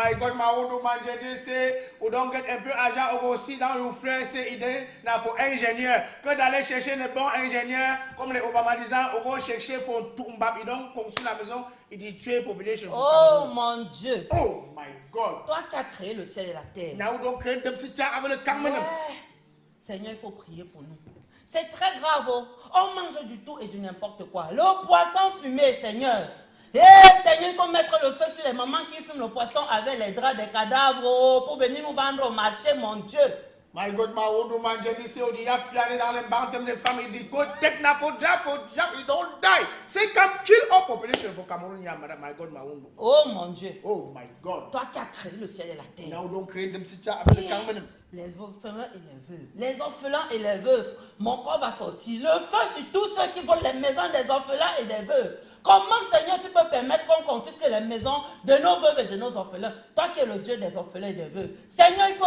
My God, ma oudou manjedi c'est ou donc un peu agent aussi dans le frère c'est idée n'a faut ingénieur que d'aller chercher les bons ingénieurs comme les Obama disant ou chercher faut tout mbab donc construire la maison il dit tuer population. Oh mon Dieu. Oh my God. Toi qui as créé le ciel et la terre. Now donc avec le cameron. Seigneur, il faut prier pour nous. C'est très grave. Oh. On mange du tout et du n'importe quoi. Le poisson fumé, Seigneur. Seigneur, il faut mettre le feu sur les mamans qui fument le poisson avec les draps des cadavres pour venir nous vendre au marché, mon Dieu. My God, ma oudou manjedi c'est il y a plané dans les bancs de famille dit go take na for draft for jump you don't die. Say come kill all population for Cameroon ya madame my God ma oudou. Oh mon Dieu. Oh my God. Toi qui as créé le ciel et la terre. Now donc créer dem si avec le cameron. Les orphelins et les veuves. Les orphelins et les veuves. Mon corps va sortir. Le feu sur tous ceux qui volent les maisons des orphelins et des veuves. Comment, Seigneur, tu peux permettre qu'on confisque les maisons de nos veuves et de nos orphelins? Toi qui es le Dieu des orphelins et des veuves. Seigneur, il faut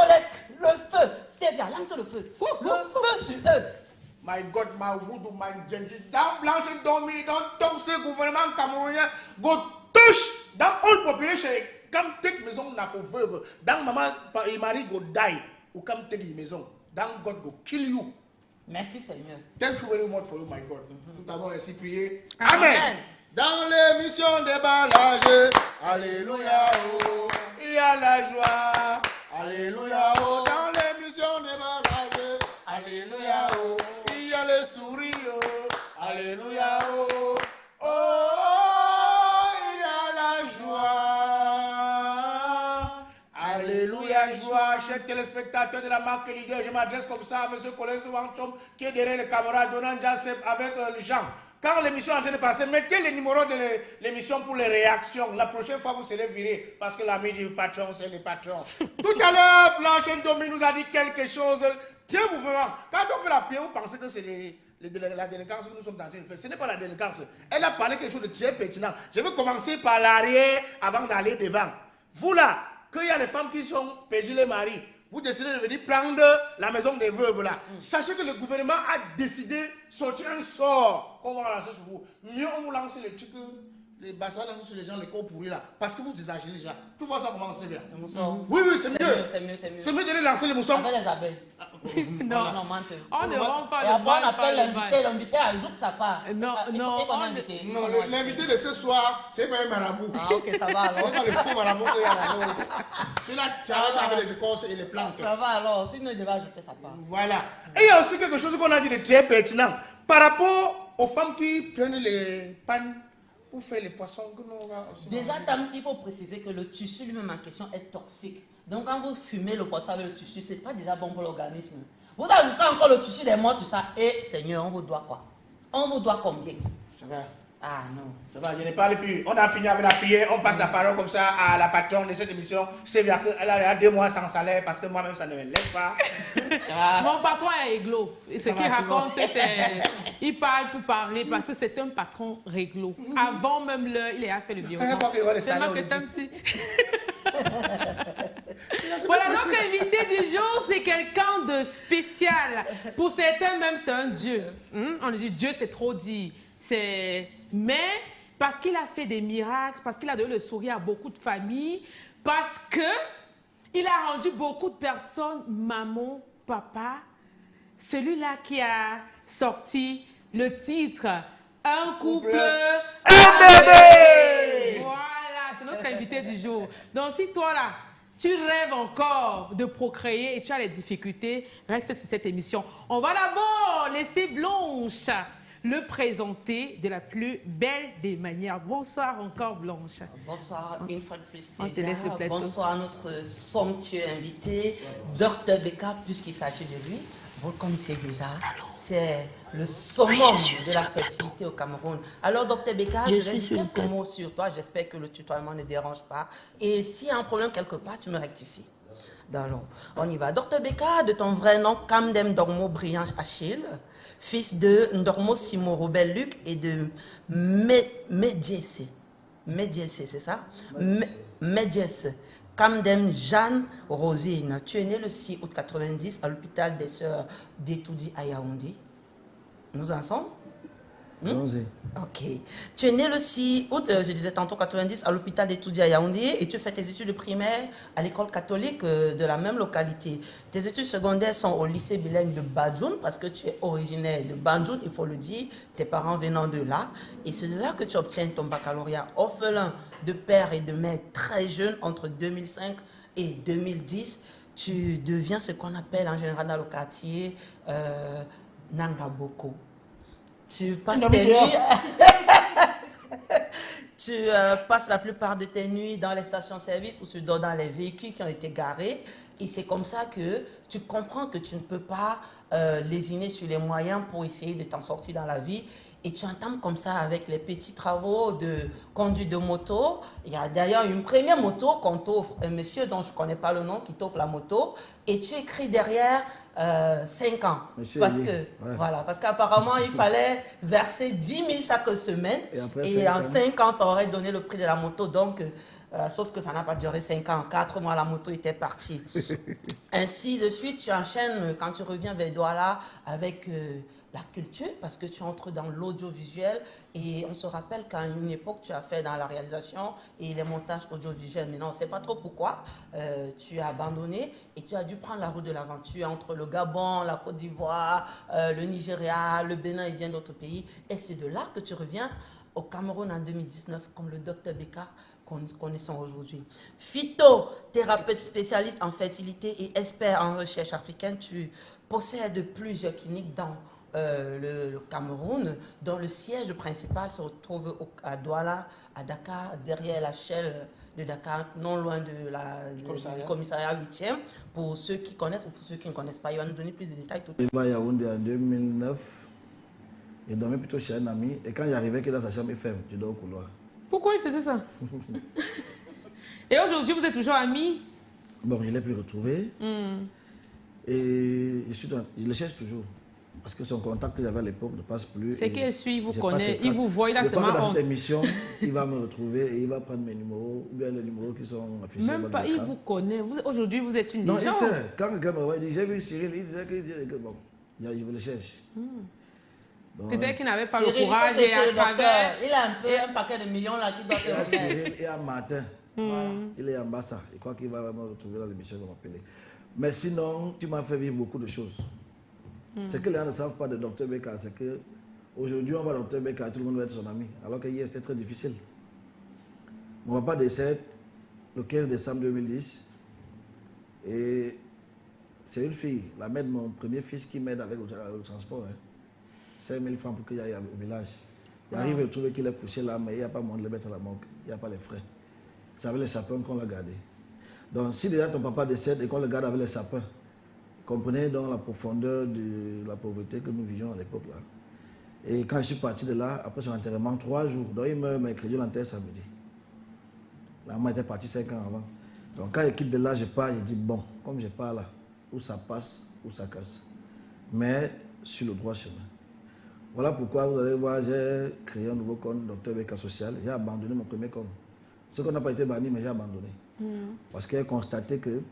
le feu. Stéphia, lance le feu. Le feu sur eux. My God, ma voodoo man genji. Dans Blanche dormi, dans tout ce gouvernement camerounais, go touche dans all population. Comme take maison na for veuve. Dans maman et mari go die. Ou comme take maison. Dans God go kill you. Merci Seigneur. Thank you very much for you, my God. Nous t'avons ainsi prié. Amen. Amen. Dans l'émission déballage, alléluia, oh, il y a la joie, alléluia, oh, dans l'émission déballage, alléluia, oh, il y a le sourire, oh, alléluia, oh, oh, il y a la joie, alléluia, joie, chers téléspectateurs de la marque Ligue, je m'adresse comme ça à M. Colin Souanchom, qui est derrière le caméra, donnant Jassep avec les gens. Quand l'émission est en train de passer, mettez les numéros de l'émission pour les réactions. La prochaine fois, vous serez viré parce que l'ami du patron, c'est le patron. Tout à l'heure, Blanche Ndomi nous a dit quelque chose. Tiens, mouvement. Quand on fait la prière, vous pensez que c'est la délinquance que nous sommes en train de faire. Ce n'est pas la délinquance. Elle a parlé quelque chose de très pertinent. Je vais commencer par l'arrière avant d'aller devant. Vous là, qu'il y a des femmes qui sont perdues les maris, vous décidez de venir prendre la maison des veuves là. Sachez que le gouvernement a décidé de sortir un sort qu'on va lancer sur vous. Mieux on vous lance les trucs, les bassins lancés sur les gens, les corps pourris là. Parce que vous exagérez déjà. Tu vois ça comment c'est bien. Oui, c'est mieux. C'est mieux. C'est mieux de lancer les moussons. Avec les abeilles. Non, non, mente. On ne rend pas et le après mal on appelle par le l'invité, mal. l'invité ajoute sa part. Non, non, Non, l'invité de ce soir, c'est pas un marabout. Ah ok, ça va alors. C'est pas le faux marabout qu'il y a là. C'est là, tu arrêtes avec les écorces et les plantes. Ça va alors, sinon il devait ajouter sa part. Voilà. Et il y a aussi quelque chose qu'on a dit de très pertinent. Par rapport aux femmes qui prennent les pannes pour faire les poissons. Déjà, Tamsi, il faut préciser que le tissu lui-même en question est toxique. Donc quand vous fumez le poisson avec le tissu, ce n'est pas déjà bon pour l'organisme. Vous ajoutez encore le tissu des morts sur ça. Et Seigneur, on vous doit quoi? On vous doit combien? Ça va. Ah non. Ça va, je ne parle plus. On a fini avec la prière. On passe la parole comme ça à la patronne de cette émission. C'est bien qu'elle a 2 mois sans salaire parce que moi-même, ça ne me laisse pas. Ça va. Mon patron est réglo. Et ce Ça qu'il va, c'est raconte, bon. c'est. Il parle pour parler parce que c'est un patron réglo. Avant même l'heure, il a fait le virement. Tellement que Tamsi. Voilà, donc l'invité du jour, c'est quelqu'un de spécial. Pour certains, même, c'est un dieu. On dit Dieu, c'est trop dit. Mais parce qu'il a fait des miracles, parce qu'il a donné le sourire à beaucoup de familles, parce qu'il a rendu beaucoup de personnes maman, papa. Celui-là qui a sorti le titre Un couple, un bébé. Voilà, c'est notre invité du jour. Donc si toi là, tu rêves encore de procréer et tu as les difficultés, reste sur cette émission. On va d'abord laisser Blanche le présenter de la plus belle des manières. Bonsoir encore Blanche. Bonsoir une fois de plus. On te laisse le plateau. Bonsoir à notre somptueux invité, Dr Beka, puisqu'il s'agit de lui. Vous le connaissez déjà, c'est le summum de la fertilité au Cameroun. Alors, Dr Beka, je vais dire quelques mots sur toi. J'espère que le tutoiement ne dérange pas. Et s'il y a un problème quelque part, tu me rectifies. Alors, on y va. Dr Beka, de ton vrai nom, Kamdem Dormo Brillant Achille, fils de Ndormo Simo Robert Luc et de Medjesse. Medjesse, c'est ça? Medjesse. Kamdem Jeanne Rosine. Tu es née le 6 août 90 à l'hôpital des Sœurs d'Etoudi à Yaoundé. Nous en sommes? Allons-y. Ok. Tu es né le 6 août, je disais tantôt 90, à l'hôpital d'Etoudi à Yaoundé et tu fais tes études primaires à l'école catholique de la même localité. Tes études secondaires sont au lycée bilingue de Badjoun parce que tu es originaire de Badjoun, il faut le dire, tes parents venant de là. Et c'est de là que tu obtiens ton baccalauréat orphelin de père et de mère très jeune entre 2005 et 2010. Tu deviens ce qu'on appelle en général dans le quartier Nangaboko. Tu passes tes nuits, tu passes la plupart de tes nuits dans les stations-service ou tu dors dans les véhicules qui ont été garés. Et c'est comme ça que tu comprends que tu ne peux pas lésiner sur les moyens pour essayer de t'en sortir dans la vie. Et tu entames comme ça avec les petits travaux de conduite de moto. Il y a d'ailleurs une première moto qu'on t'offre, un monsieur dont je ne connais pas le nom, qui t'offre la moto. Et tu écris derrière 5 ans. Monsieur parce Elie, que ouais. voilà, parce qu'apparemment, il fallait verser 10 000 chaque semaine. Et après Et 5 en ans. 5 ans, ça aurait donné le prix de la moto. Donc, sauf que ça n'a pas duré 5 ans. En 4 mois, la moto était partie. Ainsi de suite, tu enchaînes quand tu reviens vers Douala avec la culture, parce que tu entres dans l'audiovisuel. Et on se rappelle qu'à une époque, tu as fait dans la réalisation et les montages audiovisuels. Mais non, on ne sait pas trop pourquoi. Tu as abandonné et tu as dû prendre la route de l'aventure entre le Gabon, la Côte d'Ivoire, le Nigeria, le Bénin et bien d'autres pays. Et c'est de là que tu reviens au Cameroun en 2019 comme le Dr Beka qu'on connaissons aujourd'hui. Phytothérapeute spécialiste en fertilité et expert en recherche africaine, tu possèdes plusieurs cliniques dans le Cameroun, dont le siège principal se retrouve à Douala, à Dakar, derrière la Shell de Dakar, non loin de du commissariat 8e. Pour ceux qui connaissent ou pour ceux qui ne connaissent pas, il va nous donner plus de détails tout à l'heure. Je vais à Yaoundé en 2009. Il dormait plutôt chez un ami. Et quand il arrivait, qu'il est dans sa chambre, il ferme. Je dors au couloir. Pourquoi il faisait ça? Et aujourd'hui, vous êtes toujours amis? Bon, je ne l'ai plus retrouvé. Et je le cherche toujours. Parce que son contact qu'il avait à l'époque ne passe plus. C'est qu'il suit, il vous j'ai pas connaît, ses il traces. vous voit, il a Je crois que seulement dans honte. cette émission, il va me retrouver et il va prendre mes numéros, ou bien les numéros qui sont affichés. Même pas, il vous connaît. Aujourd'hui, vous êtes une Non, il légende. sait. Quand quelqu'un me voit, il dit j'ai vu Cyril, il disait que bon, je le cherche. Donc, Peut-être qu'il n'avait pas Cyril, le il faut courage et chercher à le docteur. travers. Il a un peu un paquet de millions là qui doit te il y a remettre. Cyril et à Martin. Voilà. Il est en bas ça. Je crois qu'il va me retrouver dans l'émission, il va m'appeler. Mais sinon, tu m'as fait vivre beaucoup de choses. Ce que les gens ne savent pas de Dr Beka, c'est que aujourd'hui on va Dr Beka, tout le monde va être son ami. Alors que hier c'était très difficile. Mon papa décède le 15 décembre 2010. Et c'est une fille, la mère de mon premier fils, qui m'aide avec le transport. 5 000 francs pour qu'il aille au village. Il arrive à trouver qu'il est couché là, mais il n'y a pas moyen de le mettre à la morgue. Il n'y a pas les frais. C'est avec les sapins qu'on l'a gardé. Donc si déjà ton papa décède et qu'on le garde avec les sapins, comprenez donc la profondeur de la pauvreté que nous vivions à l'époque là. Et quand je suis parti de là, après son enterrement, 3 jours, donc il meurt mercredi, l'enterre samedi. La maman était partie 5 ans avant. Donc quand je quitte de là, je pars, je dis bon, comme je pars là, où ça passe, où ça casse. Mais sur le droit chemin. Voilà pourquoi vous allez voir, j'ai créé un nouveau compte, Dr Beka Social. J'ai abandonné mon premier compte. Ce qu'on n'a pas été banni, mais j'ai abandonné. Parce que j'ai constaté que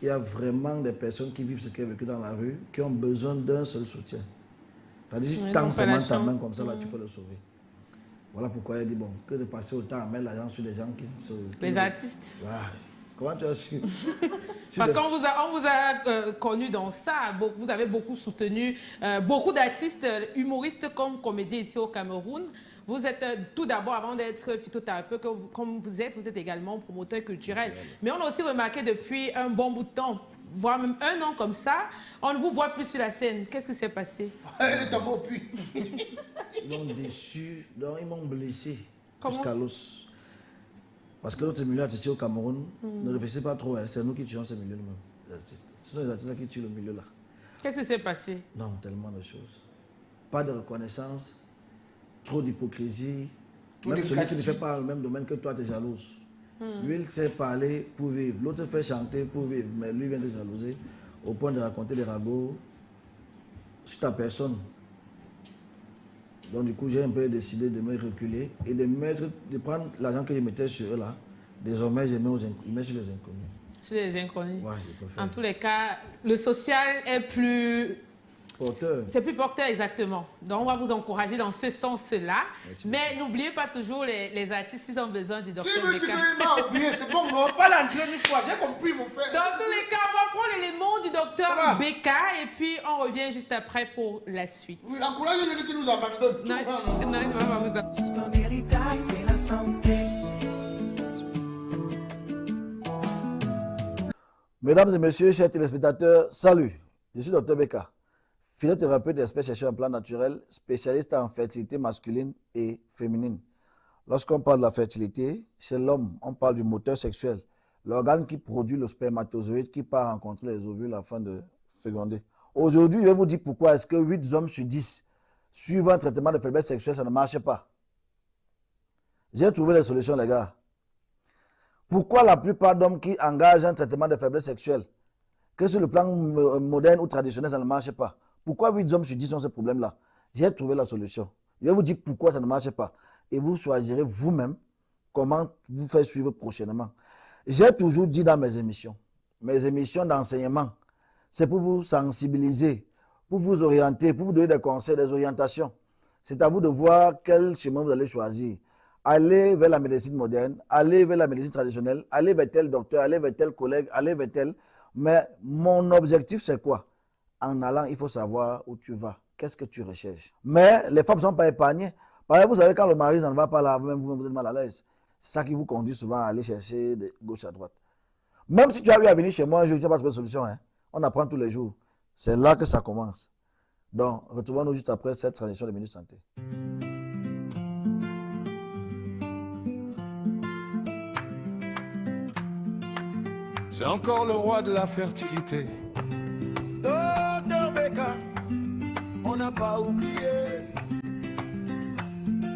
il y a vraiment des personnes qui vivent ce qu'elles ont vécu dans la rue, qui ont besoin d'un seul soutien. C'est-à-dire, si tu tends seulement ta main comme ça, là, tu peux le sauver. Voilà pourquoi il dit, bon, que de passer autant à mettre l'argent sur les gens qui sont... Les artistes. Voilà. Comment tu as su? Parce qu'on vous a connu dans ça. Vous avez beaucoup soutenu beaucoup d'artistes, humoristes comme comédiens ici au Cameroun. Vous êtes tout d'abord, avant d'être phytothérapeute, comme vous êtes également promoteur culturel. Mais on a aussi remarqué depuis un bon bout de temps, voire même 1 an comme ça, on ne vous voit plus sur la scène. Qu'est-ce qui s'est passé? Elle est tombée au puits. Ils m'ont déçu, donc ils m'ont blessé Comment jusqu'à l'os. Parce que notre milieu artistique au Cameroun, ne réfléchissez pas trop, hein, c'est nous qui tuons ce milieu même. Ce sont les artistes qui tuent le milieu là. Qu'est-ce qui s'est passé? Non, tellement de choses. Pas de reconnaissance, trop d'hypocrisie. Même celui qui ne fait pas le même domaine que toi, tu es jalouse. Lui, il sait parler pour vivre. L'autre fait chanter pour vivre. Mais lui vient de jalouser au point de raconter des ragots sur ta personne. Donc du coup, j'ai un peu décidé de me reculer et de prendre l'argent que je mettais sur eux là. Désormais, je mets sur les inconnus. Sur les inconnus. Ouais, je préfère. En tous les cas, le social est plus porteur. C'est plus porteur, exactement. Donc, on va vous encourager dans ce sens-là. Merci Mais n'oubliez pas toujours les artistes, ils ont besoin du docteur Si tu Becca. m'as oublié, c'est bon, non, pas l'endurer une fois. J'ai compris, mon frère. Dans tous les cas, on va prendre l'élément du Ça va. docteur Becca et puis on revient juste après pour la suite. Oui, encouragez-le qui nous abandonne. Tu Non, comprends, non? non, il va pas vous abandonner. Ton héritage, c'est la santé. Mesdames et messieurs, chers téléspectateurs, salut. Je suis Dr Becca, physiothérapeute expert chercheur en plan naturel, spécialiste en fertilité masculine et féminine. Lorsqu'on parle de la fertilité, chez l'homme, on parle du moteur sexuel, l'organe qui produit le spermatozoïde qui part rencontrer les ovules afin de féconder. Aujourd'hui, je vais vous dire pourquoi est-ce que 8 hommes sur 10 suivant un traitement de faiblesse sexuelle, ça ne marche pas. J'ai trouvé les solutions, les gars. Pourquoi la plupart d'hommes qui engagent un traitement de faiblesse sexuelle, que sur le plan moderne ou traditionnel, ça ne marche pas? Pourquoi 8 hommes sur 10 ont ce problème-là? J'ai trouvé la solution. Je vais vous dire pourquoi ça ne marche pas. Et vous choisirez vous-même comment vous faire suivre prochainement. J'ai toujours dit dans mes émissions d'enseignement, c'est pour vous sensibiliser, pour vous orienter, pour vous donner des conseils, des orientations. C'est à vous de voir quel chemin vous allez choisir. Aller vers la médecine moderne, aller vers la médecine traditionnelle, aller vers tel docteur, aller vers tel collègue, aller vers tel. Mais mon objectif, c'est quoi? En allant, il faut savoir où tu vas. Qu'est-ce que tu recherches? Mais les femmes ne sont pas épargnées. Par exemple, vous savez, quand le mari ça ne va pas là, même vous êtes mal à l'aise. C'est ça qui vous conduit souvent à aller chercher de gauche à droite. Même si tu as eu à venir chez moi un jour, tu n'as pas trouvé de solution. Hein? On apprend tous les jours. C'est là que ça commence. Donc, retrouvons-nous juste après cette transition de Minute Santé. C'est encore le roi de la fertilité. Docteur Becca, on n'a pas oublié.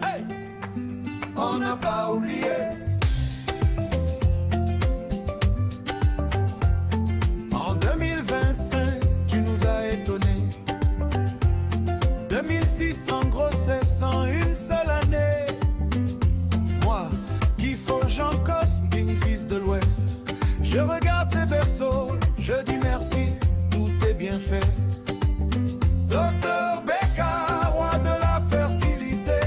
Hey! On n'a pas oublié. En 2025, tu nous as étonnés. 2600 grossesses en une seule année. Moi, qui forge en cosming, fils de l'Ouest. Je regarde ces berceaux, je dis merci, tout est bien fait. Docteur Becca, roi de la fertilité,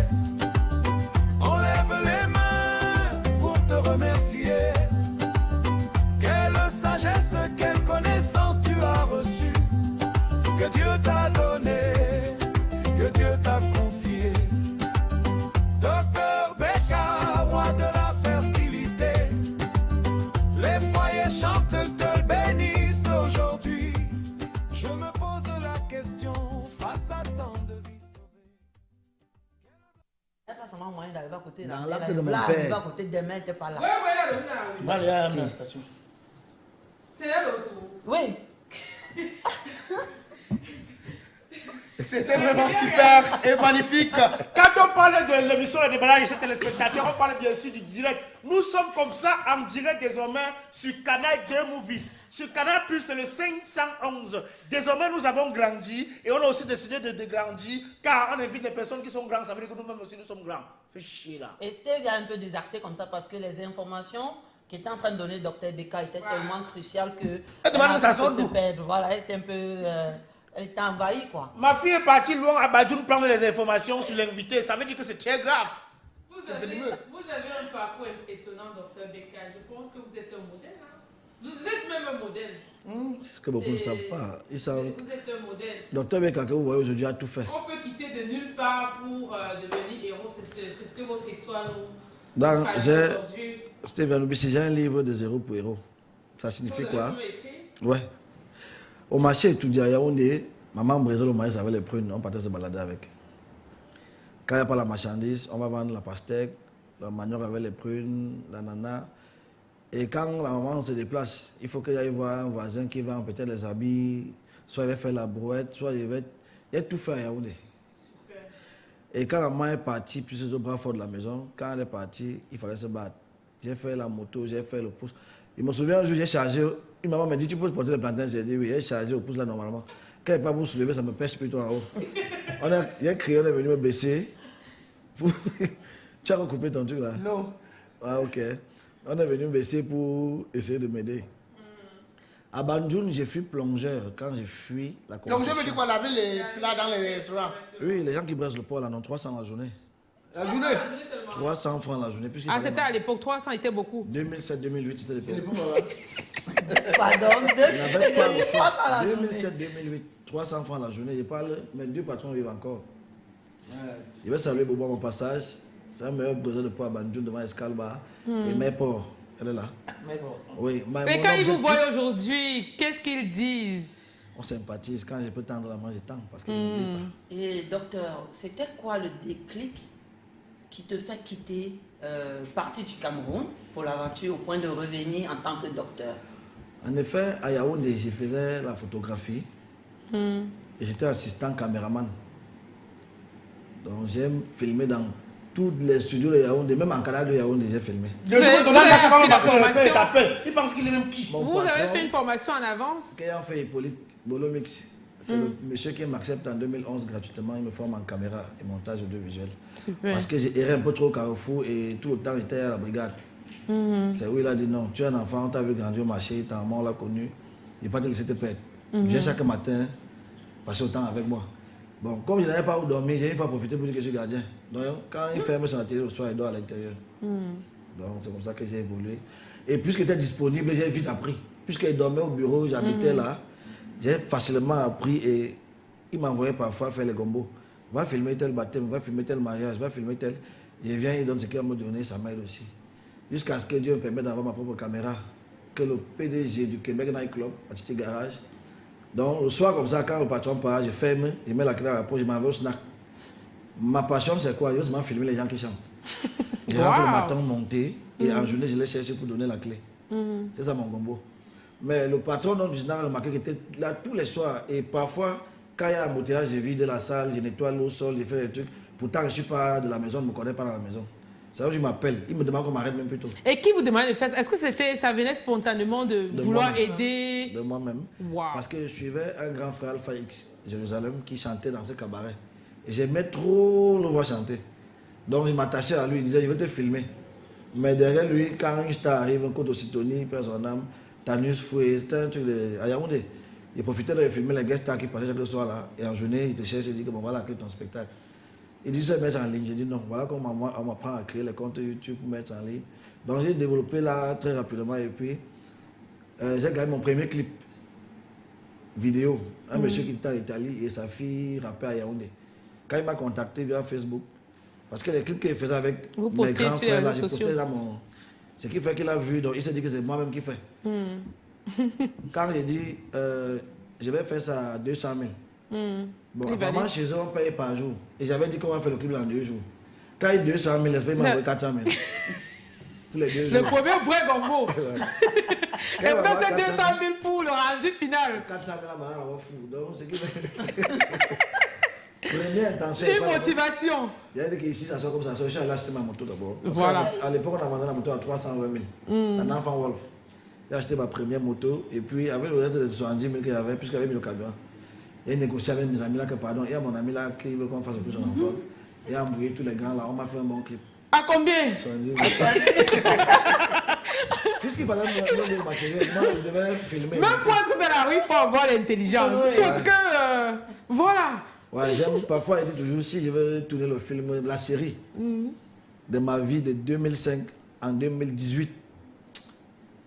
on lève les mains pour te remercier. Quelle sagesse, quelle connaissance tu as reçue, que Dieu t'a donné, que Dieu t'a confié. Docteur Becca, roi de la fertilité, les foyers chantent, te bénissent aujourd'hui. Je me pose la question face à tant de vies sauvées. Il n'y a pas seulement moyen d'arriver à côté Dans de l'acte de mon père. à côté de demain, t'es pas là. Ouais, voilà, le là, oui. Dans la statue. C'est là l'autre. Oui. C'était vraiment super et magnifique. Quand on parle de l'émission de déballage chez téléspectateurs, on parle bien sûr du direct. Nous sommes comme ça en direct désormais sur Canal 2 Movies. Sur Canal Plus, c'est le 511. Désormais, nous avons grandi et on a aussi décidé de grandir car on invite les personnes qui sont grandes. Ça veut dire que nous-mêmes aussi, nous sommes grands. Fais chier là. Et Steve a un peu désarçé comme ça parce que les informations qu'était en train de donner Dr Becca étaient tellement cruciales que... Elle demande que ça sorte d'où? Voilà, elle était un peu... elle était envahie, quoi. Ma fille est partie loin à Badjoun prendre les informations sur l'invité. Ça veut dire que c'est très grave. Vous avez un parcours impressionnant, Dr Becca. Je pense que vous êtes un modèle. Hein? Vous êtes même un modèle. C'est ce que beaucoup ne savent pas. Ils savent. Vous êtes un modèle. Docteur Becca, que vous voyez aujourd'hui, a tout fait. On peut quitter de nulle part pour devenir héros. C'est ce que votre histoire nous Donc, parle aujourd'hui. Stéphane Oubissi, j'ai un livre de zéro pour héros. Ça signifie Vous quoi? avez tout écrit? Ouais. Au marché étudiant à Yaoundé, maman brisait le maïs avec les prunes, on partait se balader avec. Quand il n'y a pas la marchandise, on va vendre la pastèque, le manioc avec les prunes, l'ananas. Et quand la maman se déplace, il faut qu'il aille voir un voisin qui vend peut-être les habits, soit il va faire la brouette, soit il va... Il y a tout fait à Yaoundé. Super. Et quand la maman est partie, puis c'est au bras fort de la maison, quand elle est partie, il fallait se battre. J'ai fait la moto, j'ai fait le pouce. Je me souviens un jour, j'ai chargé. Une maman m'a dit, tu peux porter le plantain? J'ai dit oui, j'ai chargé au pouce là normalement. Quand il n'est pas pour soulever, ça me pêche plutôt en haut. Il a crié, on est venu me baisser. Tu as recoupé ton truc là? Non. Ah ok. On est venu me baisser pour essayer de m'aider. À Banjul, j'ai fui plongeur quand j'ai fui la Donc je concession. veux dire quoi, laver les plats dans les restaurants. Oui, les gens qui brassent le poids là, non, 300 la journée. La journée. 300 francs la journée. Ah, c'était à l'époque, 300 était beaucoup. 2007-2008, c'était l'époque. Pardon, Il n'avait pas le 300 choix. la journée. 2007-2008, 300 francs la journée. Je parle, mes deux patrons vivent encore. Je vais saluer Bobo à mon passage. C'est un meilleur besoin de poids à Banjul devant Escalba. Et mes ports, elle est là. Mais bon. Oui, Et mon quand ils vous objectif- voient aujourd'hui, qu'est-ce qu'ils disent? On sympathise. Quand je peux tendre la main, je tends parce que je n'oublie pas. Et docteur, c'était quoi le déclic qui te fait quitter, partir du Cameroun pour l'aventure au point de revenir en tant que docteur? En effet, à Yaoundé, je faisais la photographie. Et j'étais assistant caméraman. Donc j'ai filmé dans tous les studios de Yaoundé, même en Canada de Yaoundé, j'ai filmé. Le jour où vous avez ça va fait la marquer le respect et formation. ta paix. Il pense qu'il est même qui? Mon Vous avez patron, fait une formation en avance? Quand fait Hippolyte Bolomix, c'est le monsieur qui m'accepte en 2011 gratuitement. Il me forme en caméra et montage audiovisuel. Super. Parce que j'ai erré un peu trop au Carrefour et tout le temps j'étais à la brigade. C'est où il a dit non, tu es un enfant, tu as vu grandir au marché, ta maman l'a connu, il ne va pas te laisser te perdre. Viens chaque matin passer le temps avec moi. Bon, comme je n'avais pas où dormir, j'ai une fois profité pour dire que je suis gardien. Donc quand il ferme son atelier le soir, il dort à l'intérieur. Donc c'est comme ça que j'ai évolué. Et puisqu'il était disponible, j'ai vite appris. Puisqu'il dormait au bureau, j'habitais là, j'ai facilement appris et il m'envoyait parfois faire les gombos. Va filmer tel baptême, va filmer tel mariage, va filmer tel. Je viens, il donne ce qu'il va me donner, ça m'aide aussi. Jusqu'à ce que Dieu me permette d'avoir ma propre caméra. Que le PDG du Québec Night Club, à Titi Garage. Donc le soir comme ça, quand le patron part, je ferme, je mets la clé à la poche, je m'en vais au snack. Ma passion c'est quoi? Juste filmer les gens qui chantent. Je rentre le matin monter et en journée je les cherche pour donner la clé. C'est ça mon gombo. Mais le patron du snack a remarqué qu'il était là tous les soirs et parfois quand il y a un embouteillage, je vide la salle, je nettoie l'eau, sol, je fais des trucs. Pourtant je ne suis pas de la maison, je ne me connais pas dans la maison. C'est là où je m'appelle. Il me demande qu'on m'arrête même plus tôt. Et qui vous demande de faire ça? Est-ce que ça venait spontanément de vouloir moi-même. aider? De moi-même. Wow. Parce que je suivais un grand frère Alpha X, Jérusalem, qui chantait dans ce cabaret. Et j'aimais trop le voir chanter. Donc je m'attachais à lui, il disait, je vais te filmer. Mais derrière lui, quand une star arrive, un coup de Sitonie, il perd son âme, Tanus Foué, c'était un truc de Yaoundé. Il profitait de filmer les guest stars qui passaient chaque soir là. Et en journée, il te cherche et dit que bon, voilà, crée ton spectacle. Il dit, je vais mettre en ligne. J'ai dit non, voilà comment on m'apprend à créer les comptes YouTube pour mettre en ligne. Donc j'ai développé là très rapidement et puis j'ai gagné mon premier clip vidéo. Un monsieur qui était en Italie et sa fille rappait à Yaoundé. Quand il m'a contacté via Facebook, parce que les clips qu'il faisait avec Vous mes postez grands sur les frères là, réseaux j'ai posté sociaux. là mon... Ce qui fait qu'il a vu, donc il s'est dit que c'est moi-même qui fais. Quand j'ai dit, je vais faire ça à 200 000. Bon, Il va apparemment, dire. chez eux, on paye par jour. Et j'avais dit qu'on va faire le clip dans 2 jours. Quand il y a 200 000, l'esprit m'a envoyé 400 000. Tous les 2 Le jours. premier vrai gombo. Quand Et il m'a puis envoyé c'est 200 400 000, 000 pour le rendu final. 400 000, là, on va fou. Donc, c'est qui fait. Première intention. Une motivation. Il a dit qu'ici, ça sort comme ça. Je suis allé acheter ma moto d'abord. Parce Voilà. qu'à l'époque, on a vendu la moto à 320 000. Un enfant Wolf. J'ai acheté ma première moto. Et puis, avec le reste de 70 000 qu'il y avait, puisqu'il avait mis le carburant, j'ai négocié avec mes amis là que, pardon, il y a mon ami là qui veut qu'on fasse plus son enfant. Il a embrouillé tous les grands là. On m'a fait un bon clip. À combien? 70 000. Puisqu'il fallait me matériel, moi, je devais filmer. Même pour être dans la rue, il faut avoir l'intelligence. Oui. Parce que, voilà. Ouais, j'aime parfois, il dit toujours, si je veux tourner le film, la série de ma vie de 2005 en 2018,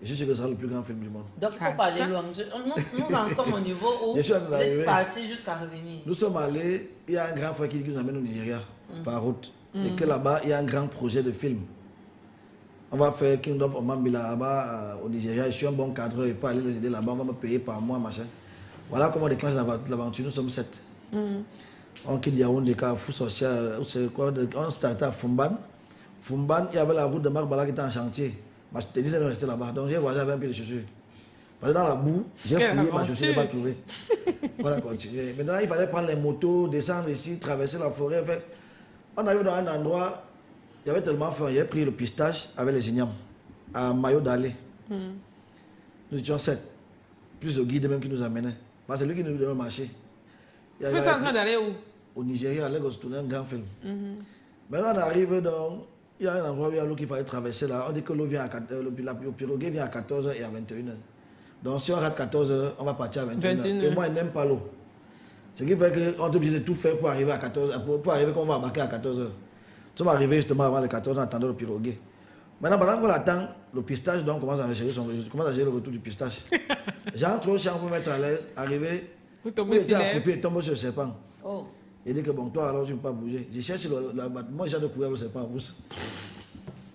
je suis sûr que ce sera le plus grand film du monde. Donc il Ah, faut pas aller ça. loin. Nous en sommes au niveau où Je suis en vous train d'arriver. êtes parti jusqu'à revenir. Nous sommes allés, il y a un grand frère qui nous amène au Nigeria par route. Et que là-bas, il y a un grand projet de film. On va faire Kingdom of Mambila là-bas au Nigeria. Je suis un bon cadre, je peux aller les aider là-bas, on va me payer par mois, machin. Voilà comment on déclenche l'aventure. Nous sommes 7. On quitte Yaoundé, Carrefour social, c'est quoi, on startait à Fumban. Fumban, il y avait la route de Marc Bala qui était en chantier. Je te disais de rester là-bas. Donc j'ai voyagé avec un pied de chaussures. Parce que dans la boue, j'ai Quelle fouillé ma chaussure, je n'ai pas aventure. trouvé. On a continué. Maintenant, il fallait prendre les motos, descendre ici, traverser la forêt. En fait, on arrive dans un endroit, il y avait tellement faim. J'ai pris le pistache avec les ignames à Mayo d'Alé. Nous étions 7. Plus le guide même qui nous amenait. Parce que c'est lui qui nous devait marcher. Il y Vous avait- êtes en train d'aller où? au Nigeria, à Lagos, tourner un grand film. Maintenant, on arrive dans. Il y a un endroit où il y a l'eau qu'il fallait traverser là. On dit que l'eau vient à le piroguet vient à 14h et à 21h. Donc si on rate 14 heures, on va partir à 21 21 heures. Et moi, je n'aime pas l'eau. Ce qui fait qu'on est obligé de tout faire pour arriver à 14 heures, pour arriver qu'on va embarquer à 14 heures. Nous sommes arrivés justement avant les 14 heures, en attendant le piroguer. Maintenant, pendant qu'on attend, le pistache donc commence à gérer le retour du pistache. J'entre au champ pour mettre à l'aise, arrivé, Vous tombez sur l'air. il tombe sur le serpent. Oh. Il dit que bon, toi alors tu ne peux pas bouger. Je cherche moi j'ai de courir le serpent en rousse.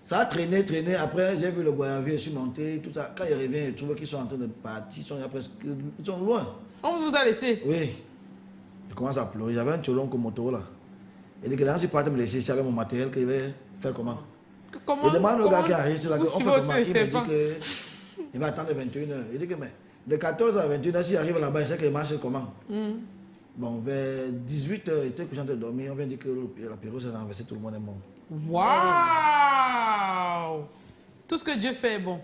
Ça a traîné, après j'ai vu le goyavier, je suis monté, tout ça. Quand il revient, je trouve qu'ils sont en train de partir, ils sont loin. On vous a laissé. Oui. Je commence à pleurer. J'avais un tcholon comme moto là. Il dit que là, si pas me laisser, j'avais mon matériel, qu'il va faire comment? Comment? Il demande au gars qui arrive, c'est là vous qu'on fait suivez comment? Il ce me dit serpent? qu'il va attendre 21h. Il dit que mais de 14h à 21h, s'il arrive là-bas, il sait qu'il marche comment? Bon, vers 18h, il était couchant de dormir. On vient dire que l'apéro s'est renversé, tout le monde est mort. Waouh! Tout ce que Dieu fait est bon.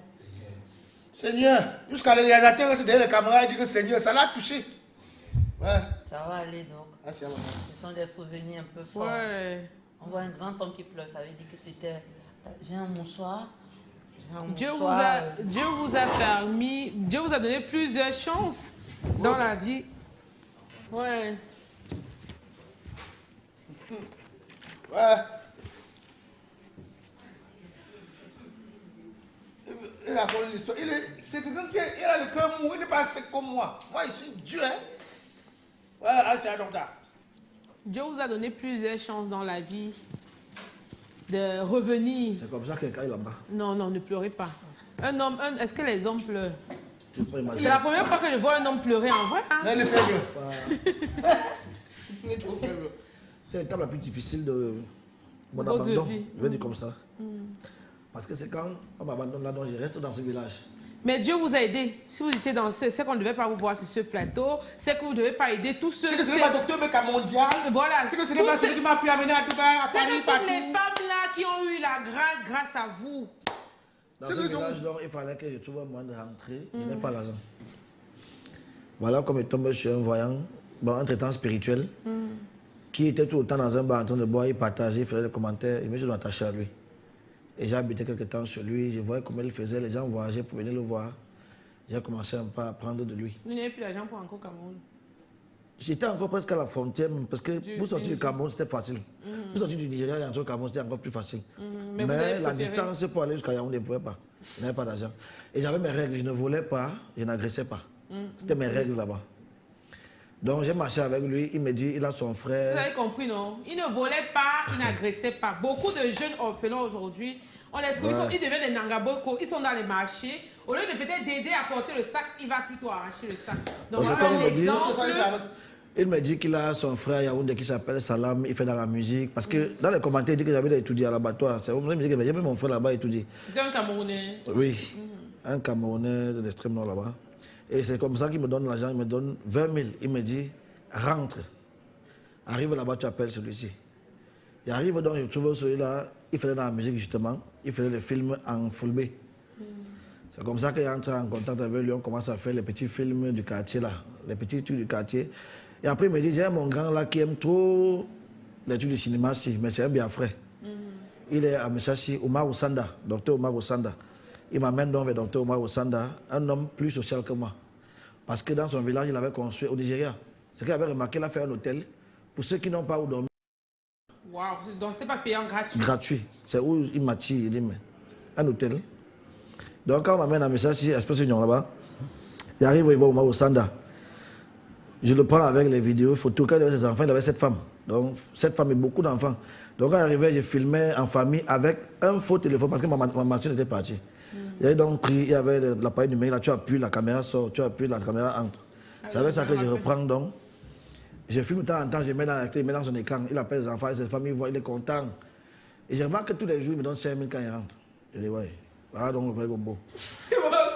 Seigneur, jusqu'à le réalisateur, c'est derrière la caméra, il dit que Seigneur, ça l'a touché. Ouais. Ça va aller donc. Ah, c'est bon. Ce sont des souvenirs un peu forts. Ouais. On voit un grand homme qui pleure, ça veut dire que c'était... J'ai un mouchoir. Dieu vous a permis, Dieu vous a donné plusieurs chances dans la vie. Ouais. Ouais. Il a connu l'histoire. C'est quelqu'un qui a le cœur mou, il n'est pas sec comme moi. Moi, je suis Dieu, hein. Ouais, ah, c'est un docteur. Dieu vous a donné plusieurs chances dans la vie de revenir. C'est comme ça que quelqu'un est là-bas. Non, non, ne pleurez pas. Un homme, est-ce que les hommes pleurent? Je peux C'est imaginer. la première fois que je vois un homme pleurer en vrai. Hein? Mais il est faible. Il est trop faible. C'est l'étape la plus difficile de mon Votre abandon. vie. Je vais dire comme ça. Parce que c'est quand on m'abandonne là, donc je reste dans ce village. Mais Dieu vous a aidé. Si vous étiez dans c'est qu'on ne devait pas vous voir sur ce plateau, c'est que vous ne devez pas aider tous ceux C'est que ce n'est pas docteur Beka mondial. Voilà. C'est que ce n'est pas celui qui m'a pu amener à Dubaï, à C'est Paris, que toutes partout. les femmes là qui ont eu la grâce grâce à vous. Dans C'est ce que ils ont- village, donc, il fallait que je trouve un moyen de rentrer. Il n'est pas l'argent. Voilà comme il tombe sur un voyant, bon, un traitant spirituel, qui était tout le temps dans un bar en train de boire, il partageait, il faisait des commentaires, et je me suis attaché à lui. Et j'ai habité quelque temps sur lui, je voyais comment il faisait, les gens voyageaient pour venir le voir. J'ai commencé un peu à apprendre de lui. Vous n'avez plus d'argent pour encore Cameroun. J'étais encore presque à la frontière, parce que pour sortir du Cameroun, c'était facile. Pour sortir du Nigeria et entrer au Cameroun, c'était encore plus facile. Mais vous avez la préféré- distance pour aller jusqu'à Yaoundé, je ne pouvais pas. Je n'avais pas d'argent. Et j'avais mes règles, je ne volais pas, je n'agressais pas. C'était mes règles là-bas. Donc j'ai marché avec lui, il me dit, il a son Vous frère. avez compris, non? Ils ne volaient pas, ils n'agressaient pas. Beaucoup de jeunes orphelins aujourd'hui, on les trouve, Ouais. ils deviennent des nangaboko, ils sont dans les marchés. Au lieu de peut-être d'aider à porter le sac, il va plutôt arracher le sac. Donc Parce que voilà comme on me dit- l'exemple. Il me dit qu'il a son frère à Yaoundé qui s'appelle Salam, il fait dans la musique. Parce que dans les commentaires, il dit que j'avais étudié à l'abattoir. C'est vrai, il me dit que j'ai mis mon frère là-bas étudier. C'était un Camerounais. Oui, un Camerounais de l'extrême nord là-bas. Et c'est comme ça qu'il me donne l'argent, il me donne 20 000. Il me dit, rentre. Arrive là-bas, tu appelles celui-ci. Il arrive donc, je trouve celui-là, il faisait dans la musique justement, il faisait des films en full B. C'est comme ça qu'il est entré en contact avec lui, on commence à faire les petits films du quartier là, les petits trucs du quartier. Et après il me dit, j'ai mon grand là qui aime trop les trucs du cinéma, si, mais c'est un bien frère. Il est à Messachi, Omar Oussanda, docteur Omar Oussanda. Il m'amène donc vers docteur Omar Oussanda, un homme plus social que moi. Parce que dans son village, il avait construit au Nigeria. Ce qu'il avait remarqué, il a fait un hôtel pour ceux qui n'ont pas où dormir. Waouh, donc c'était pas payant gratuit. Gratuit. C'est où il m'a dit, il dit, mais un hôtel. Donc quand on m'amène à Messachi, espèce d'union là-bas, il arrive, il va au Omar Oussanda. Je le prends avec les vidéos, photos. Quand il avait ses enfants, il avait 7 femmes. Donc 7 femmes et beaucoup d'enfants. Donc quand il arrivait, je filmais en famille avec un faux téléphone parce que ma machine était partie. Il avait donc pris, il y avait l'appareil numérique, là tu appuies, la caméra sort, tu appuies, la caméra entre. C'est avec ça que je reprends donc. Je filme de temps en temps, je mets dans la clé, je mets dans son écran. Il appelle les enfants, ses familles voient, il est content. Et je remarque que tous les jours, il me donne 5 000 quand il rentre. Je dis, ouais, voilà donc le vrai gombo.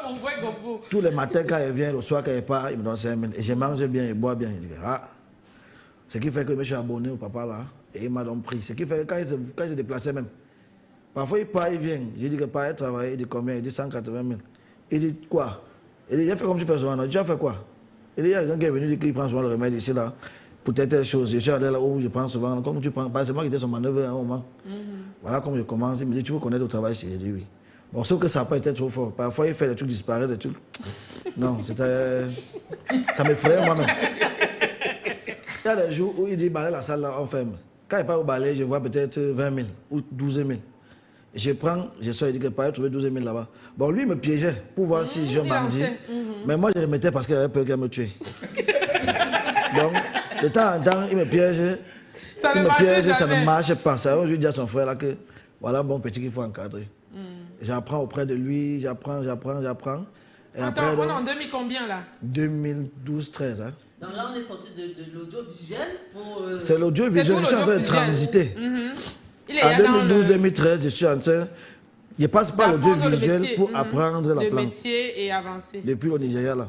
Mon vrai gombo. Tous les matins, quand il vient, le soir, quand il part, il me donne 5 000. Et je mange bien, il boit bien. Je dis, ah. Ce qui fait que je suis abonné au papa là, et il m'a donc pris. Ce qui fait que quand il se déplaçait même, parfois il part, il vient. Je dis que pas il travaille, il dit combien? Il dit 180 000. Il dit quoi? Il dit, j'ai fait comme tu fais souvent. Non, tu as fait quoi? Il dit, il y a quelqu'un qui est venu, il prend souvent le remède ici là, pour telle chose. Je suis allé là où je prends souvent, comme tu prends, c'est moi qui étais son manœuvre à un moment. Voilà comme je commence. Il me dit, tu veux connaître au travail ici? Je dis oui. Bon, sauf que ça n'a pas été trop fort. Parfois, il fait des trucs disparaître, des trucs. Non, c'était... Ça m'effrayait moi-même. Il y a des jours où il dit, balai la salle, là, on ferme. Quand il part au balai, je vois peut-être 20 000 ou 12 000. Je prends, je sors, il dit que pas trouver 12 000 là-bas. Bon, lui, il me piégeait pour voir si je bandis. Mais moi, je le mettais parce qu'il avait peur qu'elle me tue. Donc, de temps en temps, il me piège. Ça il ne me marchait piège, ça jamais. ne marche pas. Ça, je lui dis à son frère là que voilà un bon petit qu'il faut encadrer. J'apprends auprès de lui, j'apprends. Et Attends, après, on est donc, en 2000 combien là? 2012-13. Hein. Donc là, on est sorti de l'audiovisuel pour... C'est l'audiovisuel, je suis en train de l'audiovisuel. transiter. Il est En là dans le- 2012-2013, je suis en train... Je passe par d'apprendre le l'audiovisuel métier. pour apprendre la le plante. métier et avancer. Depuis au Nigeria, là.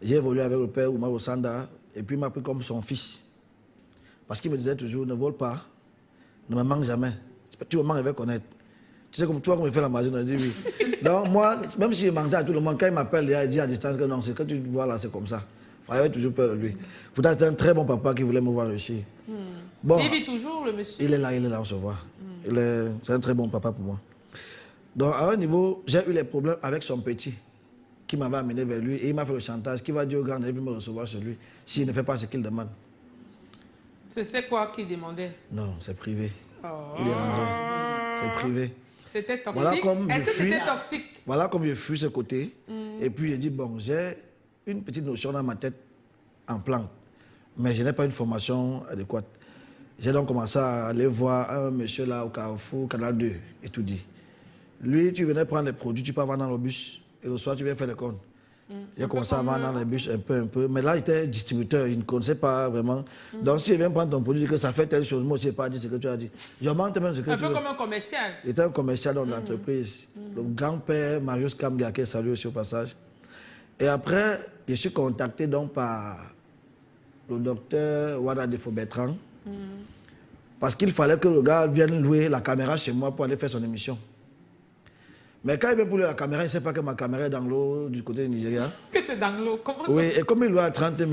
J'ai évolué avec le père Oumar Sanda, et puis il m'a pris comme son fils. Parce qu'il me disait toujours, ne vole pas, ne me manque jamais. Tu me manques, je vais connaître. Tu sais, comme toi, comme il fait la magie, on a dit oui. Donc moi, même si je mentais à tout le monde, quand il m'appelle, il dit à distance que non, c'est que tu vois là, c'est comme ça. J'avais toujours peur de lui. Pourtant, c'était un très bon papa qui voulait me voir réussir. Bon, Il vit toujours, le monsieur. il est là, on se voit. C'est un très bon papa pour moi. Donc, à un niveau, j'ai eu les problèmes avec son petit, qui m'avait amené vers lui, et il m'a fait le chantage, qui va dire au grand, il me recevoir chez lui, s'il ne fait pas ce qu'il demande. C'était quoi qu'il demandait? Non, c'est privé. Oh. Il est raison. C'est privé. C'était toxique. Voilà comme Est-ce je que fuis. c'était toxique? Voilà comme je fuis ce côté. Et puis j'ai dit, bon, j'ai une petite notion dans ma tête en plante, mais je n'ai pas une formation adéquate. J'ai donc commencé à aller voir un monsieur là au Carrefour, Canal 2, et tout dit. Lui, tu venais prendre les produits, tu peux vendre dans le bus, et le soir, tu viens faire les comptes. J'ai commencé à vendre dans les bus un peu. Mais là, il était distributeur, il ne connaissait pas vraiment. Donc, s'il vient prendre ton produit, que ça fait telle chose, moi, je n'ai pas dit ce que tu as dit. Je monte même ce que Un tu peu veux. comme un commercial. Il était un commercial dans l'entreprise. Le grand-père Marius Kamga, qui salue aussi au passage. Et après, je suis contacté donc par le docteur Wada Defo Bertrand. Parce qu'il fallait que le gars vienne louer la caméra chez moi pour aller faire son émission. Mais quand il vient pour louer la caméra, il ne sait pas que ma caméra est dans l'eau du côté du Nigeria. Que c'est dans l'eau. Comment Oui, ça? et comme il louait à 30 000,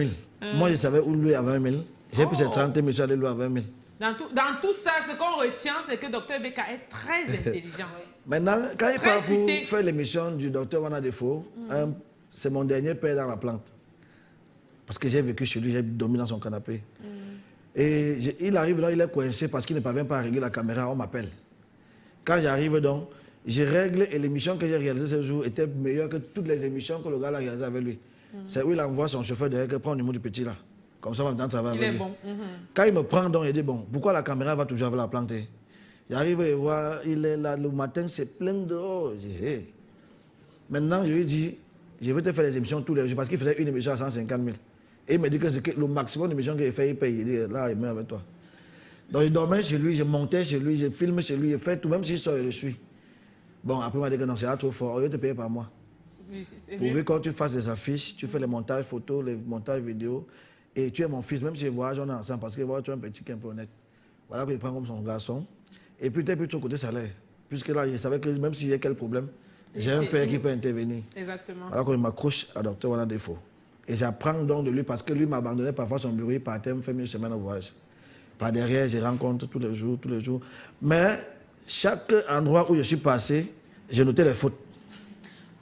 moi je savais où louer à 20 000. J'ai pris ces 30 000, je suis allé louer à 20 000. Dans tout ça, ce qu'on retient, c'est que Dr Beka est très intelligent. Maintenant, quand il Très part pour futé. faire l'émission du docteur Wana Defo, c'est mon dernier père dans la plante. Parce que j'ai vécu chez lui, j'ai dormi dans son canapé. Et il arrive là, il est coincé parce qu'il ne parvient pas à régler la caméra, on m'appelle. Quand j'arrive donc, je règle et l'émission que j'ai réalisée ce jour était meilleure que toutes les émissions que le gars a réalisées avec lui. C'est où il envoie son chauffeur derrière, que prend le numéro du petit là. Comme ça, on va dans le travail Il avec est lui. bon. Quand il me prend donc, il dit, bon, pourquoi la caméra va toujours avec la plante? J'arrive et voir, il est là, le matin, c'est plein dehors. Je dis, hey. Maintenant, je lui dis, je vais te faire des émissions tous les jours, parce qu'il faisait une émission à 150 000. Et il me dit que c'est le maximum d'émissions qu'il fait, il paye. Il dit, là, il meurt avec toi. Donc, je dormais chez lui, je montais chez lui, je filme chez lui, je fais tout, même s'il sort, je le suis. Bon, après, il m'a dit que non, c'est trop fort, je vais te payer par mois. Pourvu quand tu fasses des affiches, tu fais les montages photos, les montages vidéo, et tu es mon fils, même si je voyage, on est ensemble, parce que voilà, tu es un petit qui est un peu honnête. Voilà que je prends comme son garçon. Et puis, tu es plus de son côté salaire. Puisque là, je savais que même s'il y a quel problème, j'ai un père qui peut intervenir. Exactement. Alors qu'on m'accroche à Dr Wana Defo. Et j'apprends donc de lui, parce que lui m'abandonnait parfois son bureau, il partait me faire une semaine au voyage. Par derrière, je rencontre tous les jours. Mais chaque endroit où je suis passé, j'ai noté les fautes.